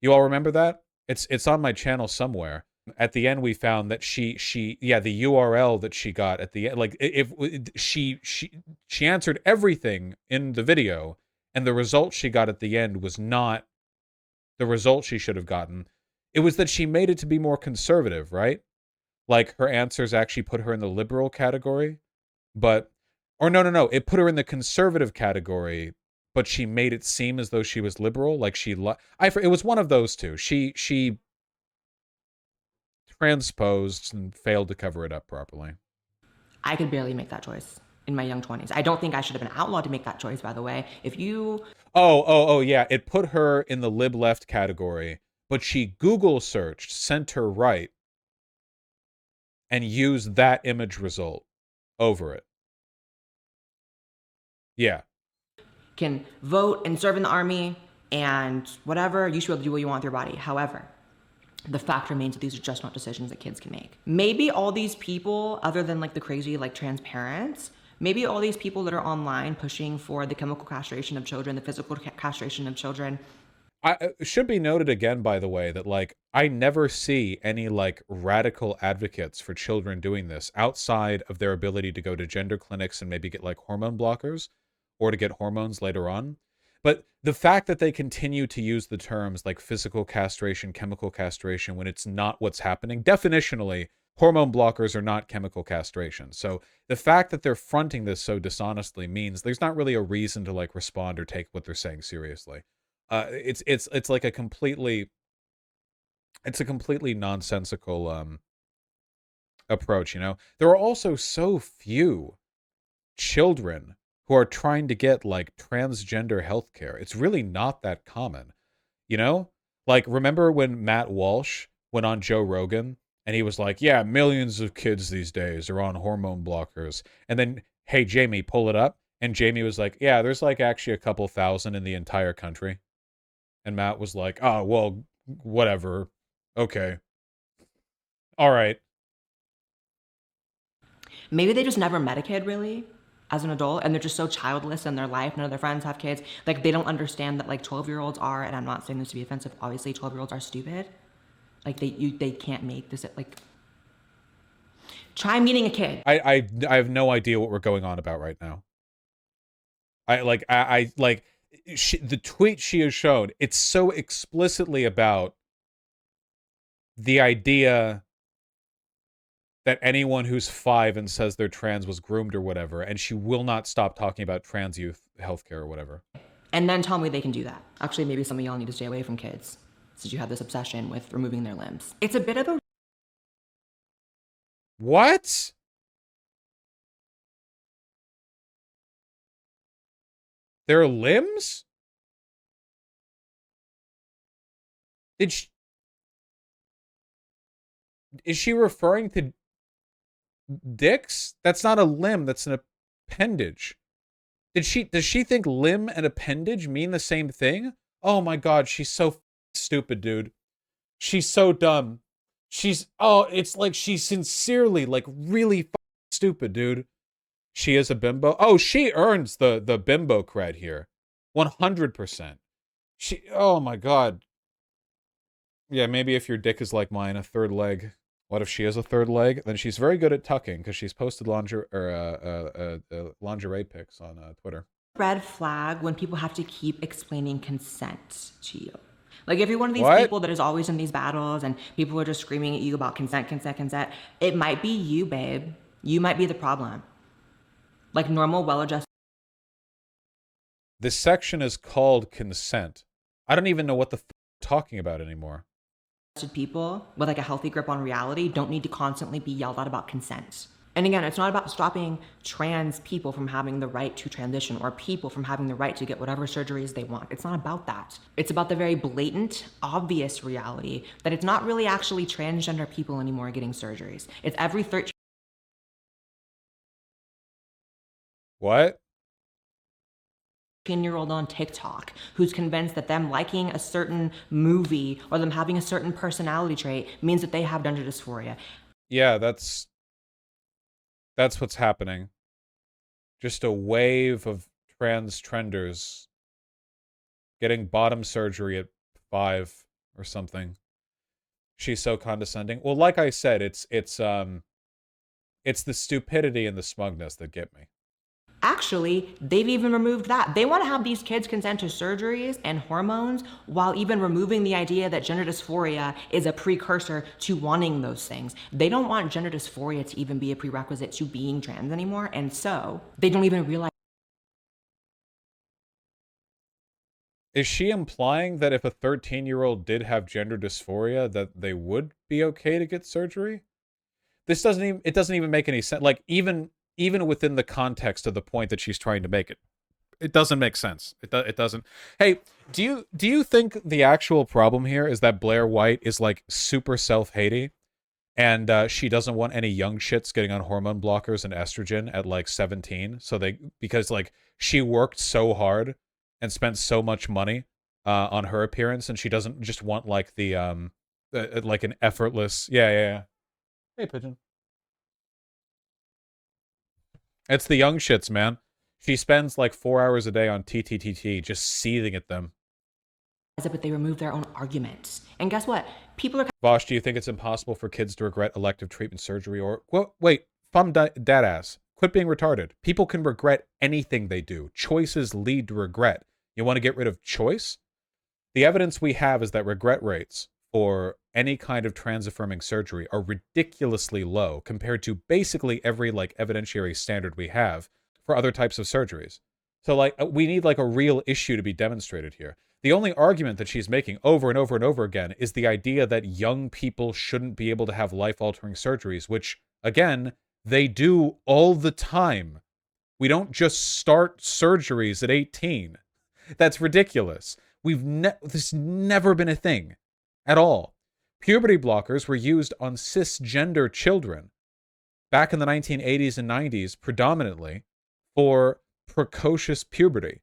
A: You all remember that? It's on my channel somewhere. At the end, we found that yeah, the URL that she got at the end, like if she answered everything in the video, and the result she got at the end was not the result she should have gotten. It was that she made it to be more conservative, right? Like her answers actually put her in the liberal category, but no, it put her in the conservative category, but she made it seem as though she was liberal, like it was one of those two. She transposed and failed to cover it up properly.
B: I could barely make that choice in my young 20s. I don't think I should have been outlawed to make that choice, by the way. If you...
A: Oh, yeah. It put her in the lib left category, but she Google searched center right and used that image result over it. Yeah.
B: Can vote and serve in the army and whatever, you should be able to do what you want with your body. However, the fact remains that these are just not decisions that kids can make. Maybe all these people, other than like the crazy like trans parents, maybe all these people that are online pushing for the chemical castration of children, the physical castration of children.
A: It should be noted again, by the way, that like I never see any like radical advocates for children doing this outside of their ability to go to gender clinics and maybe get like hormone blockers or to get hormones later on. But the fact that they continue to use the terms like physical castration, chemical castration, when it's not what's happening, definitionally, hormone blockers are not chemical castration. So the fact that they're fronting this so dishonestly means there's not really a reason to like respond or take what they're saying seriously. It's like a completely nonsensical approach, you know? There are also so few children who are trying to get like transgender healthcare. It's really not that common, you know? Like, remember when Matt Walsh went on Joe Rogan and he was like, yeah, millions of kids these days are on hormone blockers. And then, hey, Jamie, pull it up. And Jamie was like, yeah, there's like actually a couple thousand in the entire country. And Matt was like, oh, well, whatever. Okay. All right.
B: Maybe they just never met a kid really as an adult, and they're just so childless in their life. None of their friends have kids. Like, they don't understand that like 12-year-olds are, and I'm not saying this to be offensive, obviously 12-year-olds are stupid. Like they can't make this, like, try meeting a kid.
A: I have no idea what we're going on about right now. The tweet she has shown, it's so explicitly about the idea that anyone who's 5 and says they're trans was groomed or whatever, and she will not stop talking about trans youth healthcare or whatever.
B: And then tell me they can do that. Actually, maybe some of y'all need to stay away from kids since you have this obsession with removing their limbs. It's a bit of a...
A: What? Their limbs? Is she referring to dicks? That's not a limb, that's an appendage. Does she think limb and appendage mean the same thing? Oh my god, she's so stupid, dude. She's so dumb. It's like she's sincerely, like, really stupid, dude. She is a bimbo. Oh, she earns the bimbo cred here. 100%. Oh my God. Yeah, maybe if your dick is like mine, a third leg. What if she has a third leg? Then she's very good at tucking because she's posted lingerie pics on Twitter.
B: Red flag when people have to keep explaining consent to you. Like if you're one of these
A: What?
B: people that is always in these battles and people are just screaming at you about consent, consent, consent, it might be you, babe. You might be the problem. Like normal, well-adjusted
A: This section is called consent. I don't even know what the you're talking about anymore.
B: people with like a healthy grip on reality don't need to constantly be yelled at about consent. And again, it's not about stopping trans people from having the right to transition or people from having the right to get whatever surgeries they want. It's not about that. It's about the very blatant, obvious reality that it's not really actually transgender people anymore getting surgeries. It's every 13
A: What?
B: 15-year-old on TikTok who's convinced that them liking a certain movie or them having a certain personality trait means that they have gender dysphoria.
A: Yeah, that's what's happening. Just a wave of trans trenders getting bottom surgery at 5 or something. She's so condescending. Well, like I said, it's the stupidity and the smugness that get me.
B: Actually, they've even removed that. They want to have these kids consent to surgeries and hormones while even removing the idea that gender dysphoria is a precursor to wanting those things. They don't want gender dysphoria to even be a prerequisite to being trans anymore, and so they don't even realize.
A: Is she implying that if a 13-year-old did have gender dysphoria, that they would be okay to get surgery? This doesn't even make any sense. Like even within the context of the point that she's trying to make, it doesn't make sense. It doesn't. Hey, do you think the actual problem here is that Blaire White is like super self-hating and she doesn't want any young shits getting on hormone blockers and estrogen at like 17, because like she worked so hard and spent so much money on her appearance, and she doesn't just want like the like an effortless yeah. Hey, pigeon. It's the young shits, man. She spends like 4 hours a day on TTTT just seething at them.
B: But they remove their own arguments. And guess what? People are
A: Vaush, do you think it's impossible for kids to regret elective treatment surgery or... Well, wait, dadass. Quit being retarded. People can regret anything they do. Choices lead to regret. You want to get rid of choice? The evidence we have is that regret rates for any kind of trans-affirming surgery are ridiculously low compared to basically every like evidentiary standard we have for other types of surgeries. So like we need like a real issue to be demonstrated here. The only argument that she's making over and over and over again is the idea that young people shouldn't be able to have life-altering surgeries, which again, they do all the time. We don't just start surgeries at 18. That's ridiculous. This has never been a thing at all. Puberty blockers were used on cisgender children back in the 1980s and 90s predominantly for precocious puberty.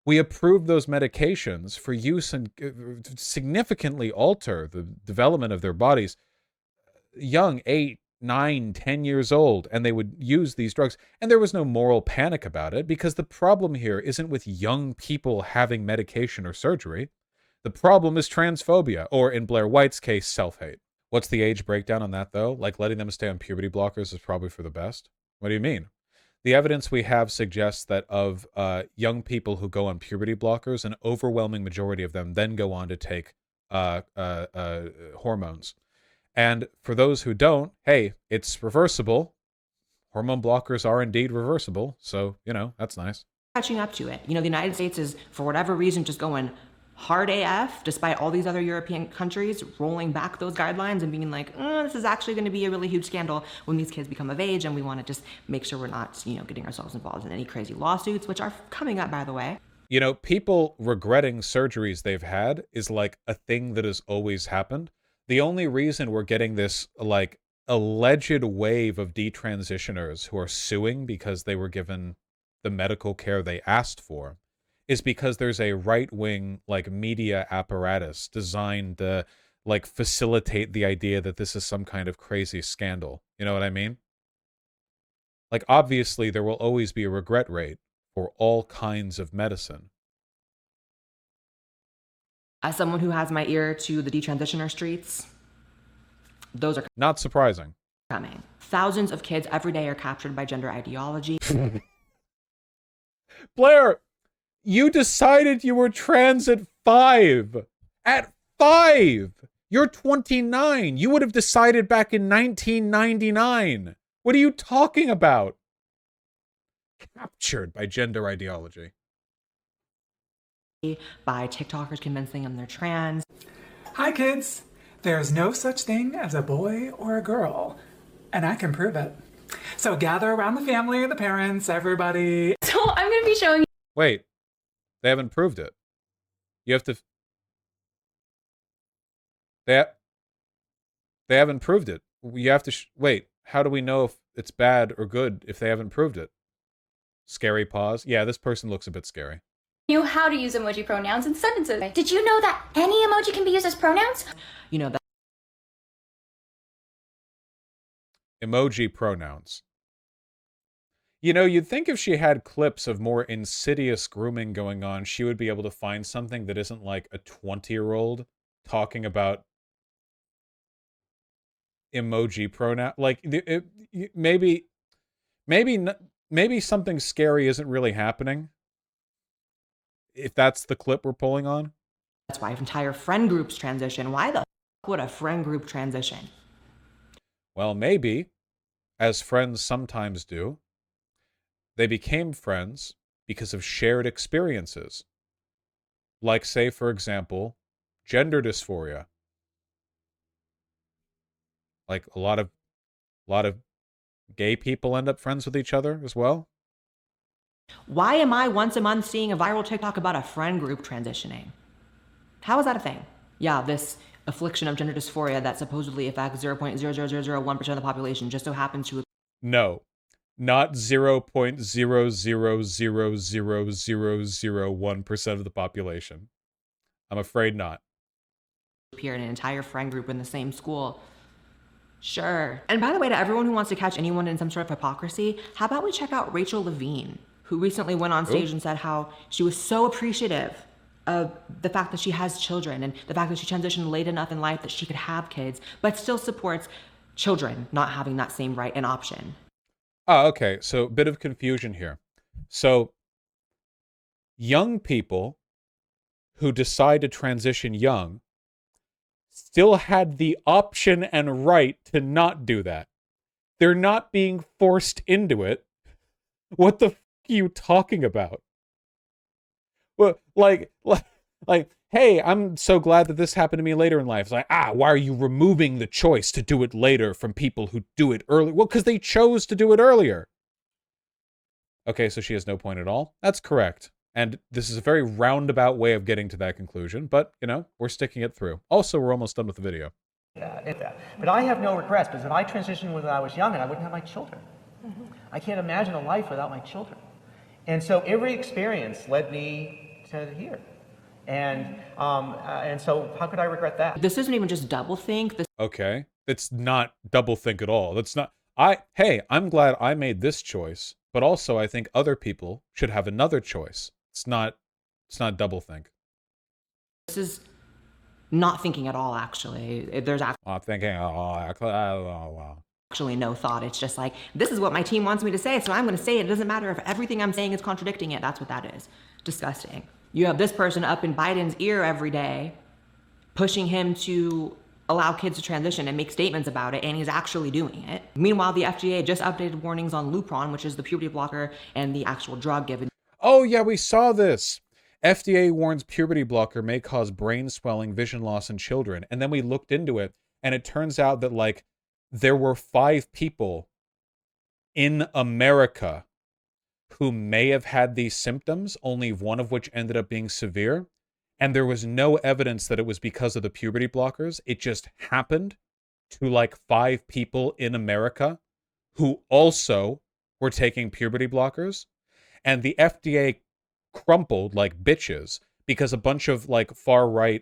A: We approved those medications for use and significantly alter the development of their bodies young, 8, 9, 10 years old, and they would use these drugs. And there was no moral panic about it because the problem here isn't with young people having medication or surgery. The problem is transphobia, or in Blaire White's case, self-hate. What's the age breakdown on that, though? Like, letting them stay on puberty blockers is probably for the best? What do you mean? The evidence we have suggests that of young people who go on puberty blockers, an overwhelming majority of them then go on to take hormones. And for those who don't, hey, it's reversible. Hormone blockers are indeed reversible. So, you know, that's nice.
B: Catching up to it. You know, the United States is, for whatever reason, just going hard AF, despite all these other European countries rolling back those guidelines and being like, this is actually going to be a really huge scandal when these kids become of age, and we want to just make sure we're not, you know, getting ourselves involved in any crazy lawsuits, which are coming up, by the way.
A: You know, people regretting surgeries they've had is like a thing that has always happened. The only reason we're getting this, like, alleged wave of detransitioners who are suing because they were given the medical care they asked for is because there's a right-wing, like, media apparatus designed to, like, facilitate the idea that this is some kind of crazy scandal. You know what I mean? Like, obviously, there will always be a regret rate for all kinds of medicine.
B: As someone who has my ear to the detransitioner streets, those are
A: Not surprising.
B: coming. Thousands of kids every day are captured by gender ideology.
A: Blaire, you decided you were trans at 5. At 5! You're 29. You would have decided back in 1999. What are you talking about? Captured by gender ideology.
B: By TikTokers convincing them they're trans.
H: Hi, kids. There's no such thing as a boy or a girl, and I can prove it. So gather around the family, the parents, everybody.
E: So I'm going to be showing you.
A: Wait, they haven't proved it. You have to... They haven't proved it. You have to... Wait, how do we know if it's bad or good if they haven't proved it? Scary pause. Yeah, this person looks a bit scary.
E: You how to use emoji pronouns in sentences. Did you know that any emoji can be used as pronouns?
B: You know, that
A: Emoji pronouns. You know, you'd think if she had clips of more insidious grooming going on, she would be able to find something that isn't like a 20-year-old talking about emoji pronoun. Like, maybe something scary isn't really happening. If that's the clip we're pulling on.
B: that's why entire friend groups transition. Why the would a friend group transition?
A: Well, maybe, as friends sometimes do, they became friends because of shared experiences. Like, say, for example, gender dysphoria. Like, a lot of gay people end up friends with each other as well.
B: Why am I once a month seeing a viral TikTok about a friend group transitioning? How is that a thing? Yeah, this affliction of gender dysphoria that supposedly affects 0.00001% of the population just so happens to...
A: No, not 0.0000001% of the population. I'm afraid not.
B: appear in an entire friend group in the same school. Sure. And by the way, to everyone who wants to catch anyone in some sort of hypocrisy, how about we check out Rachel Levine, who recently went on stage and said how she was so appreciative of the fact that she has children and the fact that she transitioned late enough in life that she could have kids, but still supports children not having that same right and option.
A: Oh, okay. So, a bit of confusion here. So, young people who decide to transition young still had the option and right to not do that. They're not being forced into it. What the f*** are you talking about? Well, like, hey, I'm so glad that this happened to me later in life. It's like, why are you removing the choice to do it later from people who do it early? Well, because they chose to do it earlier. Okay, so she has no point at all. That's correct. And this is a very roundabout way of getting to that conclusion, but, you know, we're sticking it through. Also, we're almost done with the video.
I: But I have no regrets, because if I transitioned when I was young, and I wouldn't have my children. I can't imagine a life without my children. And so every experience led me to here. And so how could I regret that?
B: This isn't even just doublethink. This
A: Okay. It's not doublethink at all. That's not... Hey, I'm glad I made this choice, but also I think other people should have another choice. It's not doublethink.
B: is not thinking at all, actually. There's actually no thought. It's just like, this is what my team wants me to say, so I'm going to say it. It doesn't matter if everything I'm saying is contradicting it. That's what that is. Disgusting. You have this person up in Biden's ear every day, pushing him to allow kids to transition and make statements about it, and he's actually doing it. Meanwhile, the FDA just updated warnings on Lupron, which is the puberty blocker and the actual drug given.
A: Oh, yeah, we saw this. FDA warns puberty blocker may cause brain swelling, vision loss in children. And then we looked into it, and it turns out that, like, there were 5 people in America who may have had these symptoms, only one of which ended up being severe. And there was no evidence that it was because of the puberty blockers. It just happened to, like, 5 people in America who also were taking puberty blockers. And the FDA crumpled like bitches because a bunch of, like, far-right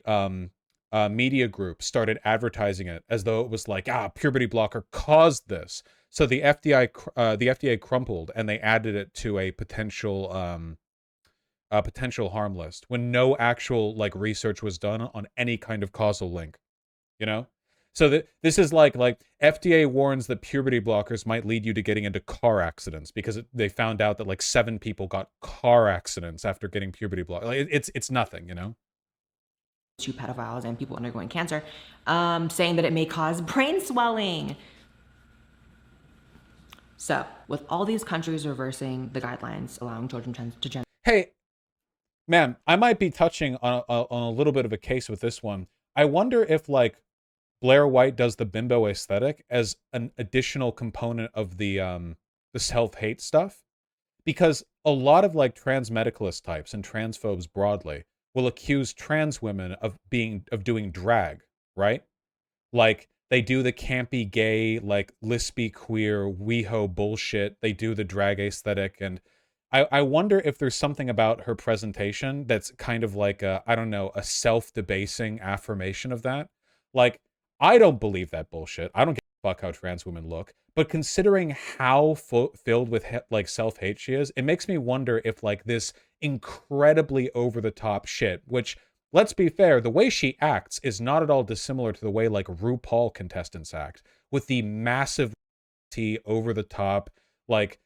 A: media groups started advertising it as though it was like, puberty blocker caused this. So the FDA crumpled, and they added it to a potential potential harm list when no actual like research was done on any kind of causal link, you know? So this is like FDA warns that puberty blockers might lead you to getting into car accidents because they found out that like 7 people got car accidents after getting puberty blockers. Like it's nothing, you know?
B: To pedophiles and people undergoing cancer, saying that it may cause brain swelling. So, with all these countries reversing the guidelines allowing children to gender.
A: Hey, man, I might be touching on a little bit of a case with this one. I wonder if like Blaire White does the bimbo aesthetic as an additional component of the self-hate stuff, because a lot of like trans medicalist types and transphobes broadly will accuse trans women of doing drag, right? Like they do the campy gay, like lispy queer, WeHo bullshit. They do the drag aesthetic, and I wonder if there's something about her presentation that's kind of like I don't know, a self-debasing affirmation of that. Like, I don't believe that bullshit. I don't give a fuck how trans women look. But considering how filled with like self-hate she is, it makes me wonder if like this incredibly over-the-top shit, which, let's be fair, the way she acts is not at all dissimilar to the way like RuPaul contestants act, with the massive over-the-top, like,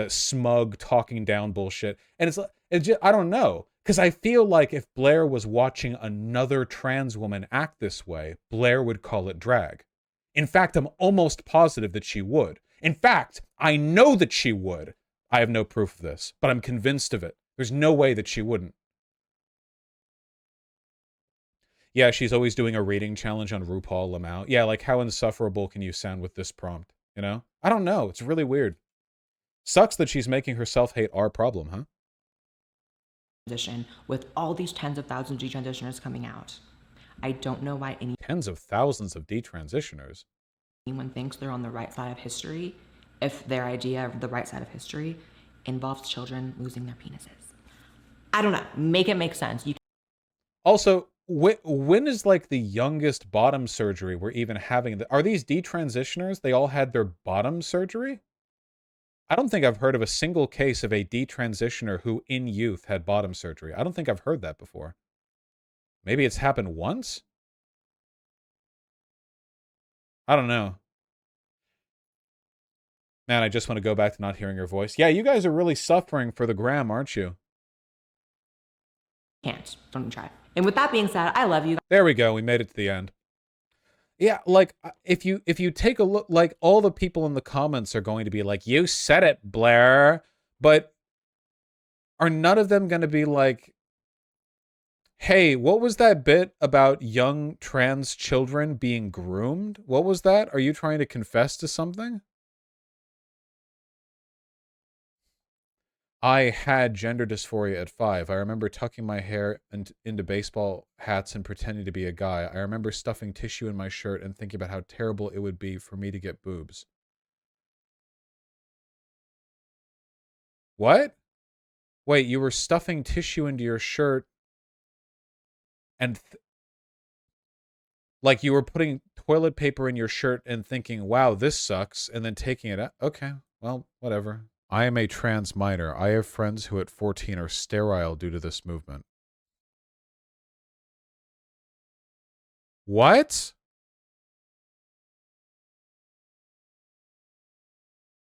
A: smug talking down bullshit. And it's just, I don't know. Because I feel like if Blaire was watching another trans woman act this way, Blaire would call it drag. In fact, I'm almost positive that she would. In fact, I know that she would. I have no proof of this, but I'm convinced of it. There's no way that she wouldn't. Yeah, she's always doing a reading challenge on RuPaul Lamau. Yeah, like how insufferable can you sound with this prompt, you know? I don't know. It's really weird. Sucks that she's making herself hate our problem, huh?
B: Transition with all these tens of thousands of detransitioners coming out. I don't know why
A: tens of thousands of detransitioners.
B: Anyone thinks they're on the right side of history if their idea of the right side of history involves children losing their penises. I don't know. Make it make sense.
A: Also, when is like the youngest bottom surgery we're even having? Are these detransitioners? They all had their bottom surgery? I don't think I've heard of a single case of a detransitioner who in youth had bottom surgery. I don't think I've heard that before. Maybe it's happened once? I don't know. Man, I just want to go back to not hearing your voice. Yeah, you guys are really suffering for the gram, aren't you?
B: Can't. Don't even try. And with that being said, I love you.
A: There we go. We made it to the end. Yeah, like, if you take a look, like, all the people in the comments are going to be like, you said it, Blaire. But are none of them going to be like, hey, what was that bit about young trans children being groomed? What was that? Are you trying to confess to something? I had gender dysphoria at 5. I remember tucking my hair into baseball hats and pretending to be a guy. I remember stuffing tissue in my shirt and thinking about how terrible it would be for me to get boobs. What? Wait, you were stuffing tissue into your shirt and like you were putting toilet paper in your shirt and thinking, wow, this sucks, and then taking it out? Okay, well, whatever. I am a trans minor. I have friends who at 14 are sterile due to this movement. What?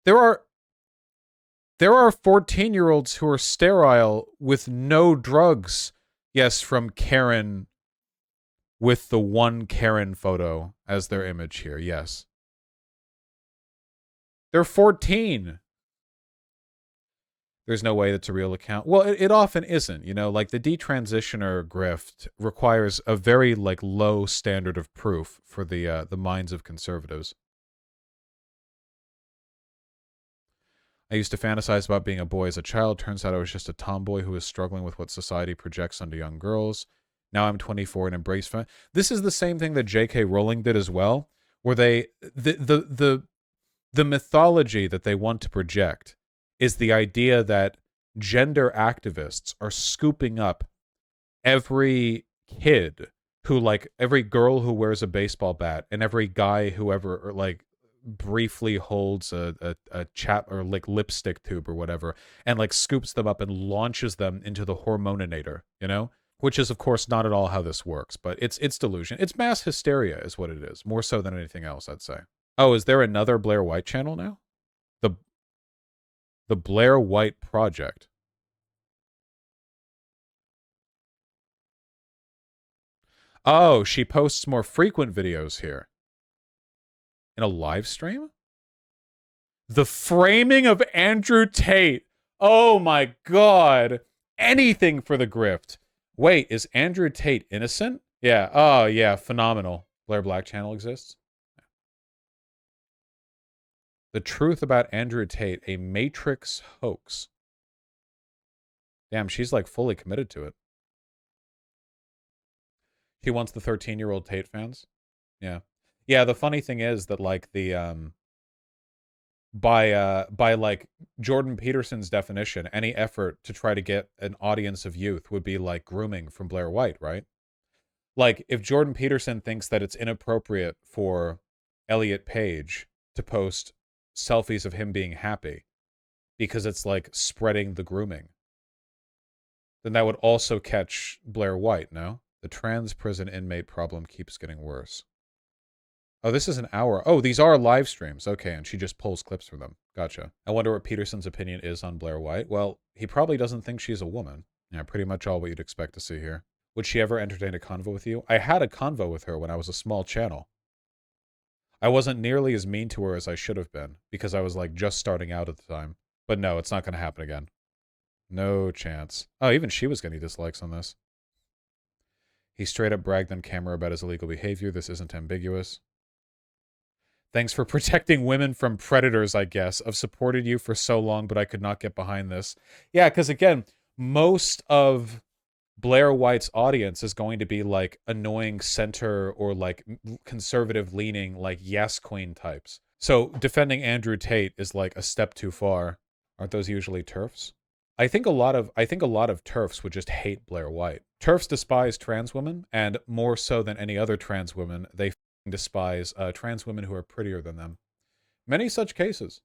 A: There are 14-year-olds who are sterile with no drugs. Yes, from Karen, with the one Karen photo as their image here. Yes. They're 14. There's no way that's a real account. Well, it often isn't, you know, like the detransitioner grift requires a very like low standard of proof for the minds of conservatives. I used to fantasize about being a boy as a child. Turns out I was just a tomboy who was struggling with what society projects onto young girls. Now I'm 24 and embrace This is the same thing that J.K. Rowling did as well, where the mythology that they want to project is the idea that gender activists are scooping up every kid who, like, every girl who wears a baseball bat and every guy who ever, or like, briefly holds a chap or like lipstick tube or whatever and like scoops them up and launches them into the hormoninator, you know? Which is of course not at all how this works, but it's delusion. It's mass hysteria is what it is, more so than anything else, I'd say. Oh, is there another Blaire White channel now? The Blaire White Project. Oh, she posts more frequent videos here. In a live stream? The framing of Andrew Tate. Oh my God. Anything for the grift. Wait, is Andrew Tate innocent? Yeah. Oh, yeah. Phenomenal. Blaire Black channel exists. The truth about Andrew Tate, a Matrix hoax. Damn, she's like fully committed to it. She wants the 13-year-old Tate fans. Yeah. Yeah, the funny thing is that like the by like Jordan Peterson's definition, any effort to try to get an audience of youth would be like grooming from Blaire White, right? Like if Jordan Peterson thinks that it's inappropriate for Elliot Page to post selfies of him being happy because it's like spreading the grooming, then that would also catch Blaire White, no? The trans prison inmate problem keeps getting worse. Oh, this is an hour. Oh, these are live streams. Okay, and she just pulls clips from them. Gotcha. I wonder what Peterson's opinion is on Blaire White. Well, he probably doesn't think she's a woman. Yeah, pretty much all what you'd expect to see here. Would she ever entertain a convo with you? I had a convo with her when I was a small channel. I wasn't nearly as mean to her as I should have been, because I was like just starting out at the time. But no, it's not going to happen again. No chance. Oh, even she was getting dislikes on this. He straight up bragged on camera about his illegal behavior. This isn't ambiguous. Thanks for protecting women from predators, I guess. I've supported you for so long, but I could not get behind this. Yeah, because again, most of Blaire White's audience is going to be like annoying center or like conservative leaning, like yes queen types. So defending Andrew Tate is like a step too far. Aren't those usually TERFs? I think a lot of TERFs would just hate Blaire White. TERFs despise trans women, and more so than any other trans women, they despise trans women who are prettier than them. Many such cases.